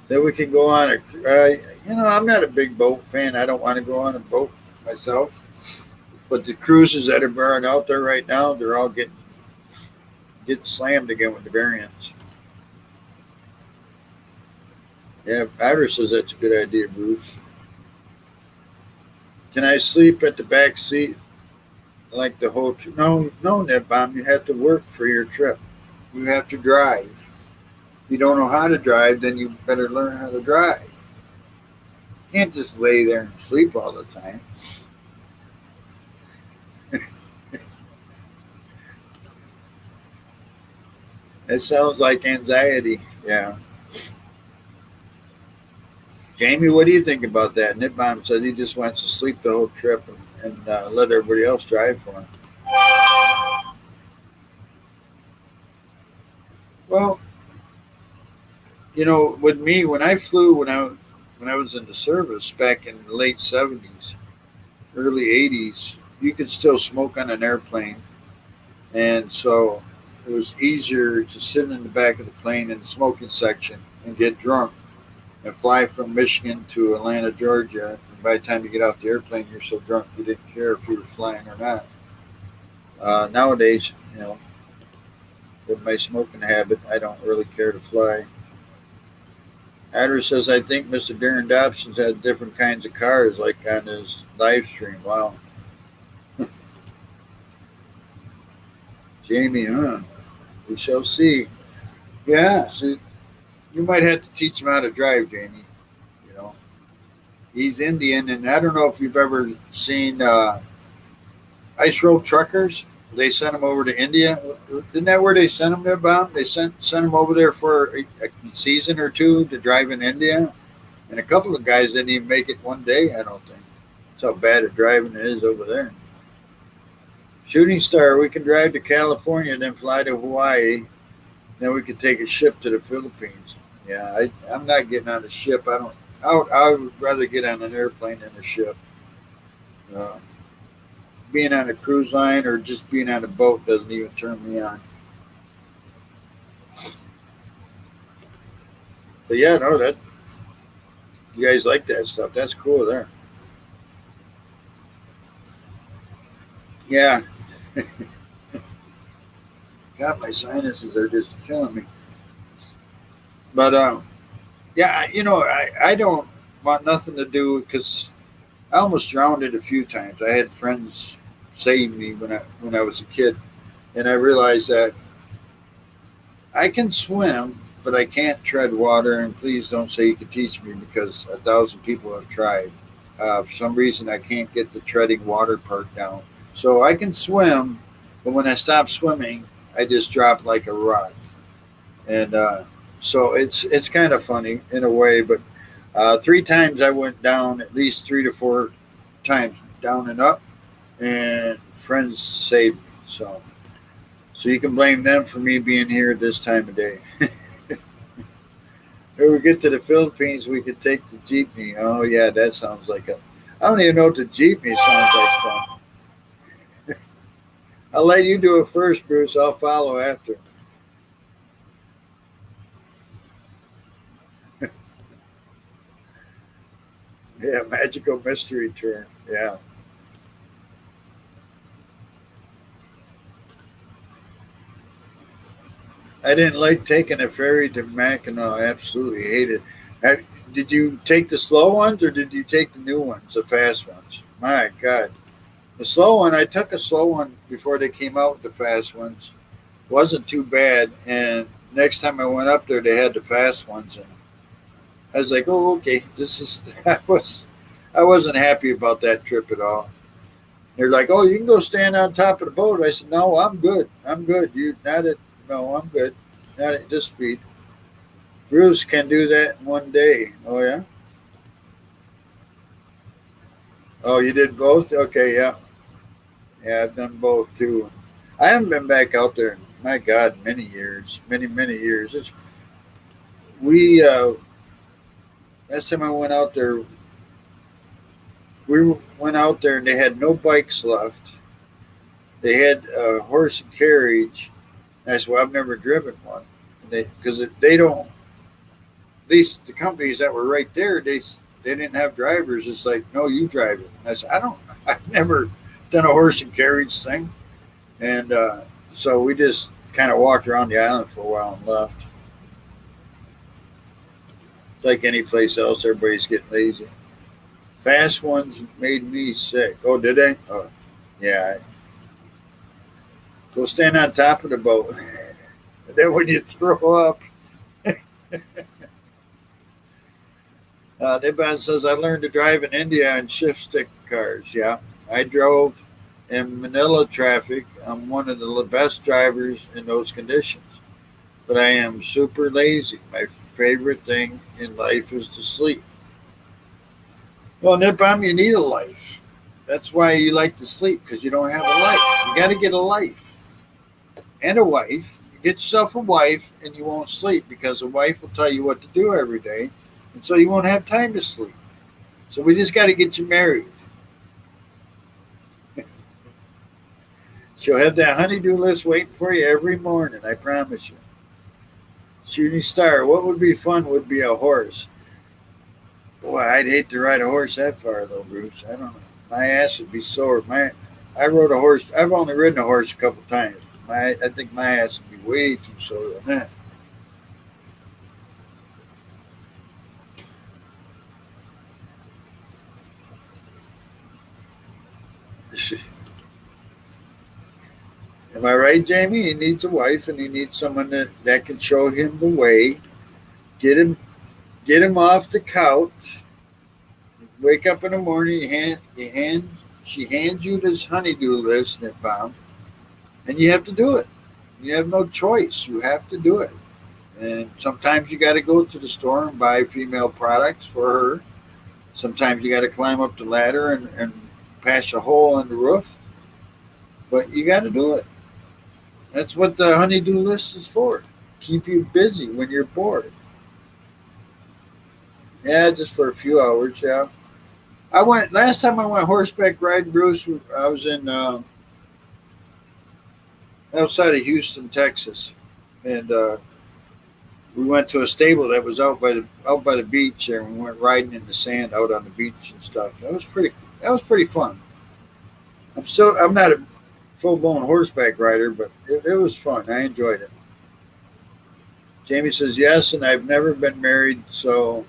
Then we can go on I'm not a big boat fan. I don't want to go on a boat myself. But the cruises that are burning out there right now, they're all getting slammed again with the variants. Yeah, Iris says that's a good idea, Bruce. Can I sleep at the back seat like the whole trip? No, no, Ned Bomb. You have to work for your trip. You have to drive. If you don't know how to drive, then you better learn how to drive. You can't just lay there and sleep all the time. It sounds like anxiety. Yeah. Jamie, what do you think about that? Nitbomb said he just wants to sleep the whole trip and let everybody else drive for him. Well, with me, when I flew, when I was in the service back in the late '70s, early '80s, you could still smoke on an airplane, and so it was easier to sit in the back of the plane in the smoking section and get drunk and fly from Michigan to Atlanta, Georgia. And by the time you get off the airplane, you're so drunk you didn't care if you were flying or not. Nowadays, with my smoking habit, I don't really care to fly. Adder says, I think Mr. Darren Dobson's had different kinds of cars, like on his live stream. Wow. Jamie, huh? We shall see. Yeah, see, you might have to teach him how to drive, Jamie. You know, he's Indian, and I don't know if you've ever seen ice road truckers. They sent them over to India. Isn't that where they sent them there, Bob? They sent them over there for a season or two to drive in India, and a couple of guys didn't even make it one day. I don't think. That's how bad at driving it is over there. Shooting Star, we can drive to California, then fly to Hawaii. Then we could take a ship to the Philippines. Yeah, I'm not getting on a ship. I don't. I would rather get on an airplane than a ship. Uh, Being on a cruise line or just being on a boat doesn't even turn me on. But yeah, no, that you guys like that stuff. That's cool there. Yeah, God, my sinuses are just killing me. But yeah, I don't want nothing to do because I almost drowned it a few times. I had friends save me when I was a kid, and I realized that I can swim, but I can't tread water. And please don't say you can teach me because 1,000 people have tried. For some reason, I can't get the treading water part down. So I can swim, but when I stop swimming, I just drop like a rock. And so it's kind of funny in a way. But 3 times I went down, at least 3 to 4 times down and up, and friends saved me. So you can blame them for me being here at this time of day. When we get to the Philippines, we could take the jeepney. Oh yeah, that sounds like a. I don't even know what the jeepney sounds like fun. I'll let you do it first, Bruce. I'll follow after. Yeah, magical mystery tour. Yeah, I didn't like taking a ferry to Mackinac. I absolutely hated it. Have, did you take the slow ones or did you take the new ones, the fast ones? My God. The slow one, I took a slow one before they came out with the fast ones. Wasn't too bad. And next time I went up there, they had the fast ones. And I was like, oh, okay. This is, I wasn't happy about that trip at all. They're like, oh, you can go stand on top of the boat. I said, no, I'm good. I'm good. You not at, no, I'm good. Not at this speed. Bruce can do that in one day. Oh, yeah? Oh, you did both? Okay, yeah. Yeah, I've done both too. I haven't been back out there in, my God, many years, many years. We last time I went out there, we went out there and they had no bikes left. They had a horse and carriage. That's why I've never driven one. Because they don't. These the companies that were right there, they didn't have drivers. It's like, no, you drive it. I said, I don't. I've never done a horse and carriage thing, and so we just kind of walked around the island for a while and left. It's like any place else, everybody's getting lazy. Fast ones made me sick. Oh, did they? Oh, yeah. Go stand on top of the boat. And then when you throw up, Nibbon says, I learned to drive in India on shift stick cars. Yeah, I drove in Manila traffic. I'm one of the best drivers in those conditions, but I am super lazy. My favorite thing in life is to sleep. Well, Nippon, you need a life. That's why you like to sleep, because you don't have a life. You got to get a life and a wife. You get yourself a wife and you won't sleep, because a wife will tell you what to do every day, and so you won't have time to sleep. So we just got to get you married. She'll have that honeydew list waiting for you every morning, I promise you. Shooting star, what would be fun would be a horse. Boy, I'd hate to ride a horse that far though, Bruce. I don't know. My ass would be sore. I rode a horse. I've only ridden a horse a couple times. I think my ass would be way too sore than that. Am I right, Jamie? He needs a wife and he needs someone that can show him the way, get him get him off the couch, wake up in the morning, she hands you this honeydew list, Nipam, and you have to do it. You have no choice. You have to do it. And sometimes you got to go to the store and buy female products for her. Sometimes you got to climb up the ladder and patch a hole in the roof. But you got to do it. That's what the honeydew list is for. Keep you busy when you're bored. Yeah, just for a few hours. Yeah, I went last time I went horseback riding, Bruce. I was in outside of Houston, Texas, and we went to a stable that was out by the beach, and we went riding in the sand out on the beach and stuff. That was pretty fun. I'm not a full blown horseback rider, but it was fun. I enjoyed it. Jamie says yes, and I've never been married, so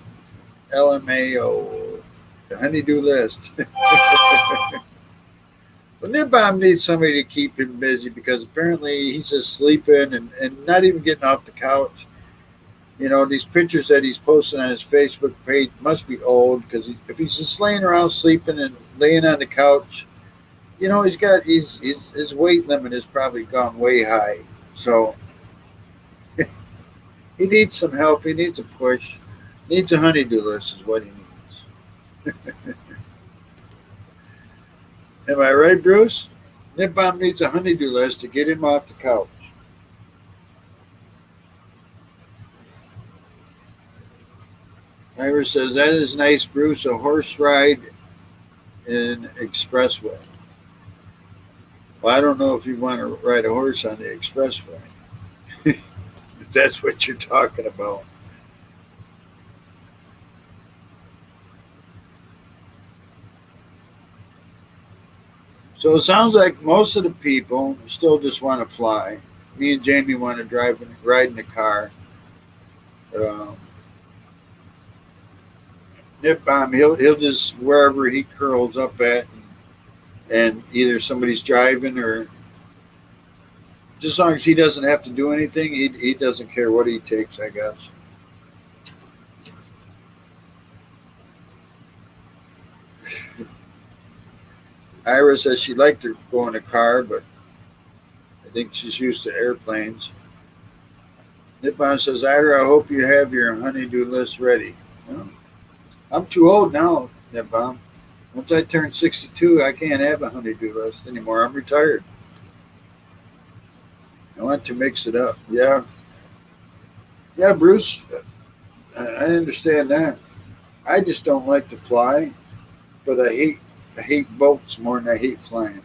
LMAO, the honeydew list. But Nibam needs somebody to keep him busy, because apparently he's just sleeping and not even getting off the couch. You know, these pictures that he's posting on his Facebook page must be old, because if he's just laying around sleeping and laying on the couch, you know, his weight limit has probably gone way high. So he needs some help. He needs a push. Needs a honeydew list is what he needs. Am I right, Bruce? Nipam needs a honeydew list to get him off the couch. Ira says, that is nice, Bruce. A horse ride in expressway. Well, I don't know if you want to ride a horse on the expressway. If that's what you're talking about. So it sounds like most of the people still just want to fly. Me and Jamie want to ride in the car. Um, Nip bomb, he'll just wherever he curls up at, and either somebody's driving, or just as long as he doesn't have to do anything, he doesn't care what he takes, I guess. Ira says she'd like to go in a car, but I think she's used to airplanes. Nippon says, Ira, I hope you have your honeydew list ready. Well, I'm too old now, Nippon. Once I turn 62, I can't have a honeydew list anymore. I'm retired. I want to mix it up. Yeah, yeah, Bruce. I understand that. I just don't like to fly, but I hate boats more than I hate flying.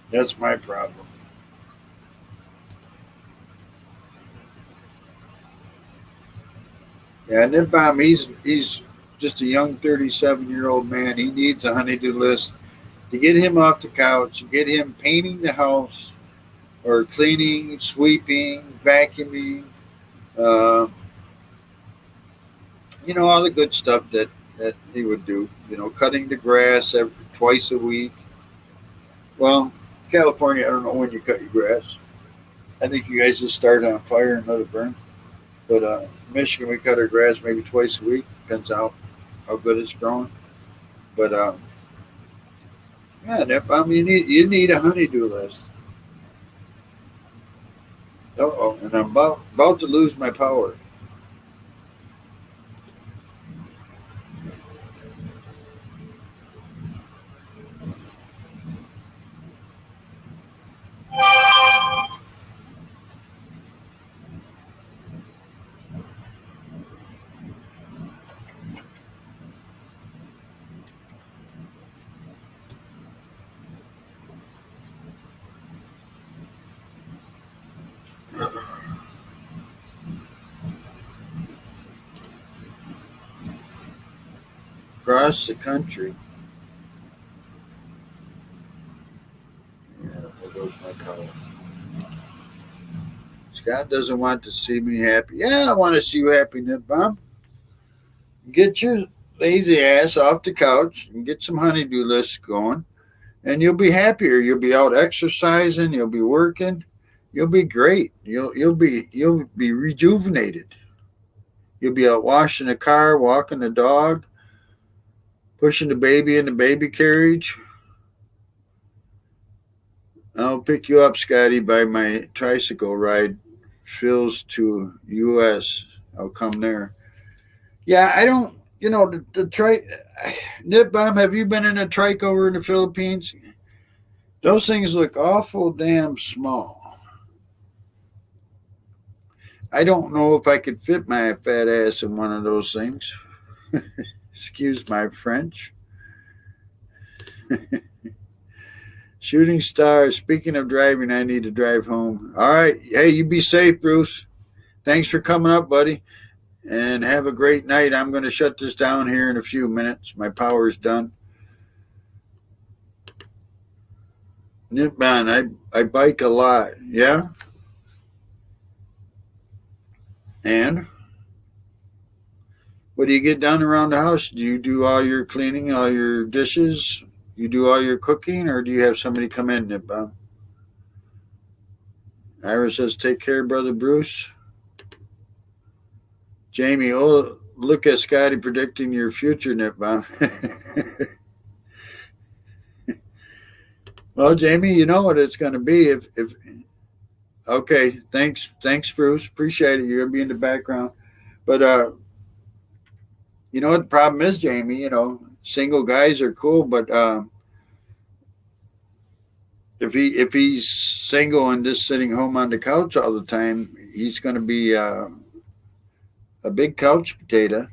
That's my problem. Yeah, and then Bob, he's just a young 37-year-old man. He needs a honeydew list to get him off the couch, get him painting the house or cleaning, sweeping, vacuuming, uh, all the good stuff that he would do. Cutting the grass twice a week. Well, California, I don't know when you cut your grass. I think you guys just start on fire and let it burn. But Michigan, we cut our grass maybe twice a week. Depends how good it's growing. But yeah, I mean, you need a honeydew list. Oh, and I'm about to lose my power. Across the country. Yeah, there goes my power. Scott doesn't want to see me happy. Yeah, I want to see you happy, Nip Bomb. Get your lazy ass off the couch and get some honeydew lists going, and you'll be happier. You'll be out exercising. You'll be working. You'll be great. You'll be rejuvenated. You'll be out washing the car, walking the dog, pushing the baby in the baby carriage. I'll pick you up, Scotty, by my tricycle ride. Phil's to U.S. I'll come there. Yeah, I don't. The trike. Nip Bomb, have you been in a trike over in the Philippines? Those things look awful damn small. I don't know if I could fit my fat ass in one of those things. Excuse my French. Shooting star. Speaking of driving, I need to drive home. All right. Hey, you be safe, Bruce. Thanks for coming up, buddy. And have a great night. I'm going to shut this down here in a few minutes. My power's done. Man, I bike a lot. Yeah? And what do you get done around the house? Do you do all your cleaning, all your dishes? You do all your cooking, or do you have somebody come in, Nip Bomb? Ira says, take care, Brother Bruce. Jamie, oh, look at Scotty predicting your future, Nip Bomb. Well, Jamie, you know what it's going to be. If Okay, thanks, Bruce. Appreciate it. You're going to be in the background. But you know what the problem is, Jamie? Single guys are cool, but if he's single and just sitting home on the couch all the time, he's going to be a big couch potato.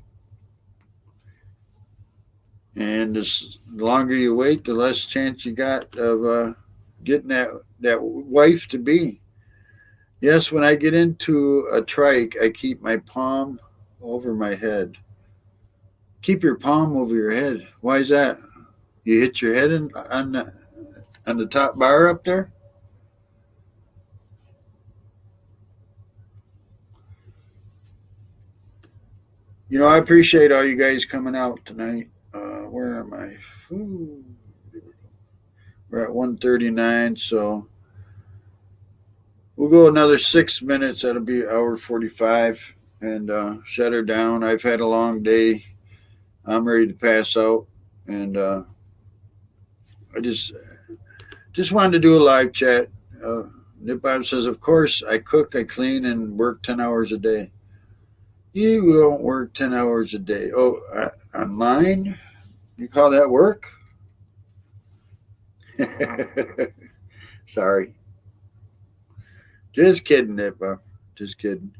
And the longer you wait, the less chance you got of getting that wife to be. Yes, when I get into a trike, I keep my palm over my head. Keep your palm over your head. Why is that? You hit your head on the top bar up there? I appreciate all you guys coming out tonight. Where am I? Ooh, we're at 139, so we'll go another 6 minutes. That'll be hour 45, and shut her down. I've had a long day. I'm ready to pass out, and I just wanted to do a live chat. Nip Bob says, of course, I cook, I clean, and work 10 hours a day. You don't work 10 hours a day. Oh, online? You call that work? Sorry. Just kidding, Nippa. Just kidding.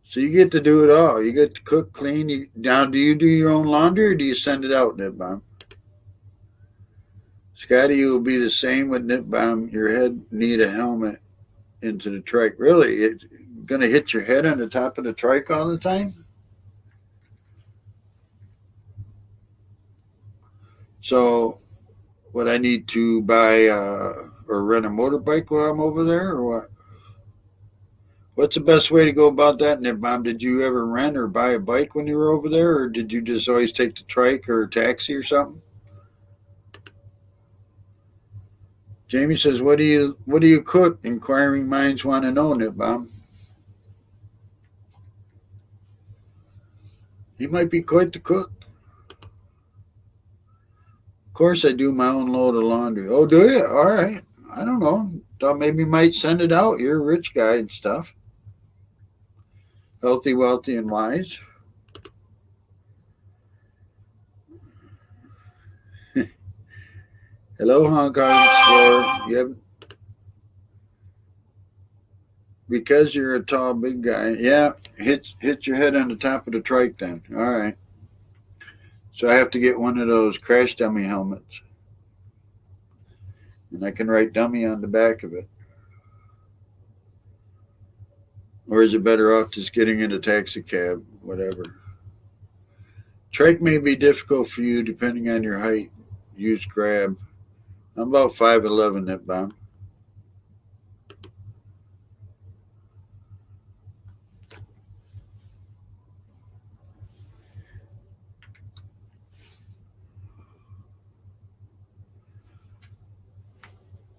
So you get to do it all. You get to cook, clean. Now, do you do your own laundry or do you send it out, Nippa? Scotty, you will be the same with Nipbaum. Your head need a helmet into the trike. Really? It's going to hit your head on the top of the trike all the time? So, would I need to buy or rent a motorbike while I'm over there or what? What's the best way to go about that, Nipbaum? Did you ever rent or buy a bike when you were over there or did you just always take the trike or a taxi or something? Jamie says, what do you cook? Inquiring minds want to know, Nipbaum. He might be quite the cook. Of course, I do my own load of laundry. Oh, do you? All right. I don't know. Thought maybe you might send it out. You're a rich guy and stuff. Healthy, wealthy, and wise. Hello, Hong Kong Explorer. You have, because you're a tall, big guy. Yeah, hit your head on the top of the trike then. All right. So I have to get one of those crash dummy helmets, and I can write dummy on the back of it. Or is it better off just getting in a taxi cab? Whatever. Trike may be difficult for you depending on your height. Use Grab. I'm about 5'11", Nipbaum.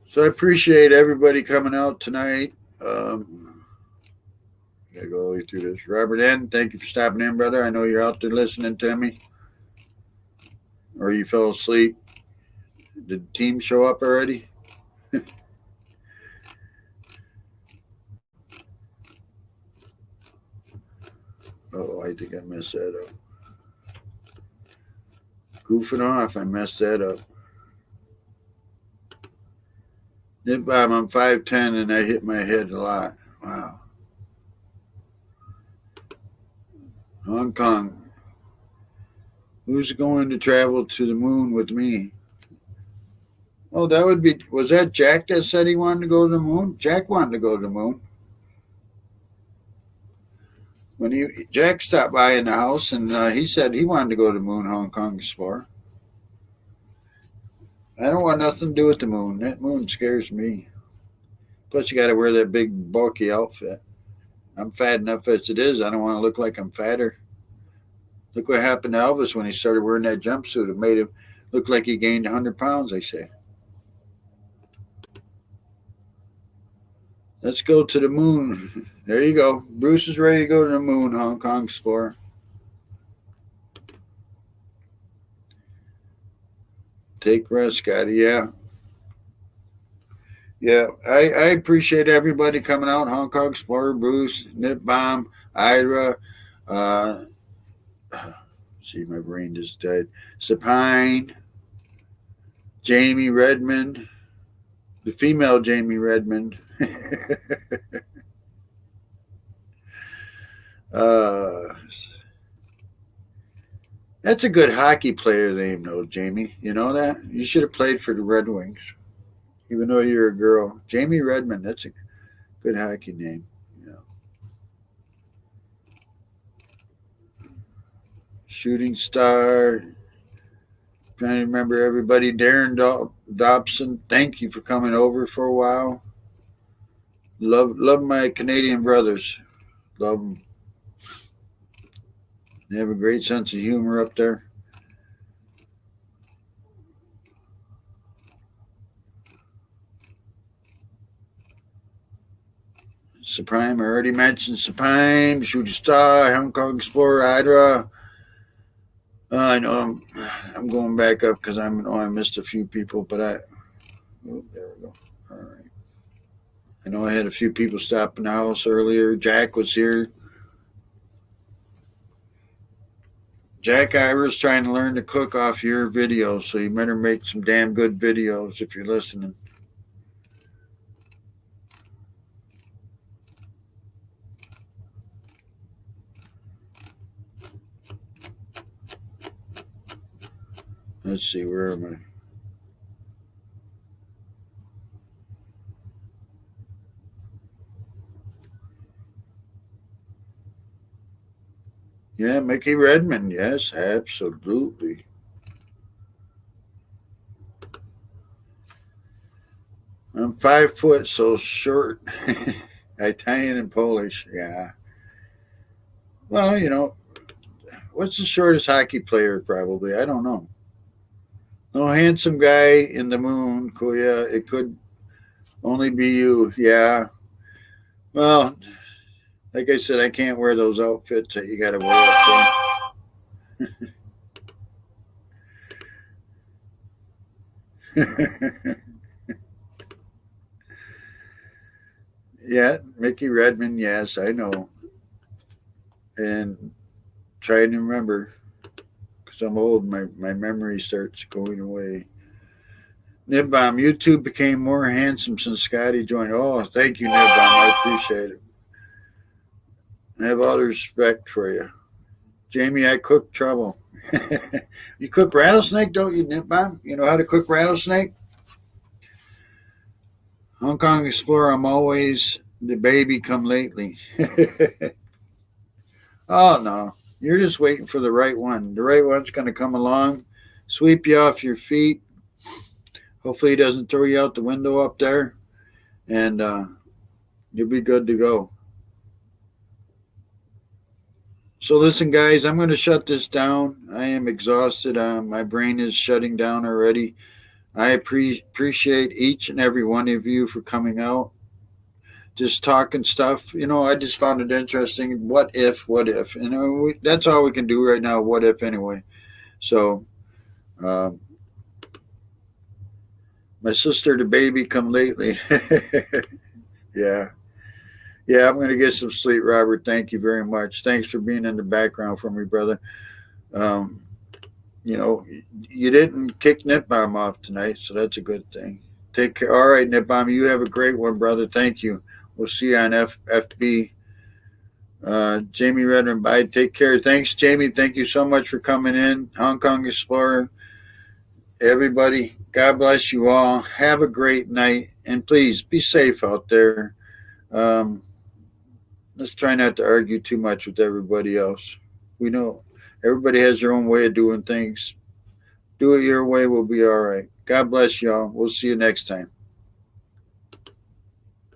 So I appreciate everybody coming out tonight. Gotta go all the way through this. Robert N., thank you for stopping in, brother. I know you're out there listening to me. Or you fell asleep. Did the team show up already? Oh, I think I messed that up. Goofing off, I messed that up. Nipbaum, I'm 5'10", and I hit my head a lot. Wow. Hong Kong. Who's going to travel to the moon with me? Oh, that would be. Was that Jack that said he wanted to go to the moon? Jack wanted to go to the moon. When Jack stopped by in the house, and he said he wanted to go to the moon, Hong Kong Explorer. I don't want nothing to do with the moon. That moon scares me. Plus, you got to wear that big bulky outfit. I'm fat enough as it is. I don't want to look like I'm fatter. Look what happened to Elvis when he started wearing that jumpsuit. It made him look like he gained 100 pounds, they say. Let's go to the moon. There you go. Bruce is ready to go to the moon, Hong Kong Explorer. Take rest, Scotty. Yeah. Yeah. I appreciate everybody coming out. Hong Kong Explorer, Bruce, Nip Bomb, Ira. See, my brain just died. Sapine, Jamie Redmond, the female Jamie Redmond. uh, that's a good hockey player name, though, Jamie. You know that? You should have played for the Red Wings, even though you're a girl. Jamie Redmond, that's a good hockey name. You know. Shooting star. Trying to remember everybody. Darren Dobson, thank you for coming over for a while. Love my Canadian brothers. Love them. They have a great sense of humor up there. Supreme, I already mentioned Supreme, Shooting Star, Hong Kong Explorer, Hydra. I know I'm going back up because I know I missed a few people, but there we go. All right. I know I had a few people stop in the house earlier. Jack was here. Jack Ira's trying to learn to cook off your videos, so you better make some damn good videos if you're listening. Let's see, where am I? Yeah, Mickey Redmond. Yes, absolutely. I'm 5 foot, so short. Italian and Polish. Yeah. Well, what's the shortest hockey player? Probably. I don't know. No handsome guy in the moon, Kuya. It could only be you. Yeah. Well, like I said, I can't wear those outfits that you got to wear up there. Yeah, Mickey Redmond. Yes, I know. And trying to remember because I'm old. My memory starts going away. Nibbom, YouTube became more handsome since Scotty joined. Oh, thank you, Nibbom. I appreciate it. I have all the respect for you. Jamie, I cook trouble. You cook rattlesnake, don't you, Nibbom? You know how to cook rattlesnake? Hong Kong Explorer, I'm always the baby come lately. Oh, no. You're just waiting for the right one. The right one's going to come along, sweep you off your feet. Hopefully, he doesn't throw you out the window up there, and you'll be good to go. So, listen, guys, I'm going to shut this down. I am exhausted. My brain is shutting down already. I appreciate each and every one of you for coming out, just talking stuff. I just found it interesting. What if? What if? That's all we can do right now. What if, anyway? So, um, my sister, the baby, come lately. Yeah. Yeah, I'm going to get some sleep, Robert. Thank you very much. Thanks for being in the background for me, brother. Um, you know, you didn't kick Nipbomb off tonight, so that's a good thing. Take care. All right, Nipbomb, you have a great one, brother. Thank you. We'll see you on FB. Jamie Redmond, bye. Take care. Thanks, Jamie. Thank you so much for coming in. Hong Kong Explorer. Everybody, God bless you all. Have a great night. And please be safe out there. Um, let's try not to argue too much with everybody else. We know everybody has their own way of doing things. Do it your way, we'll be all right. God bless y'all. We'll see you next time.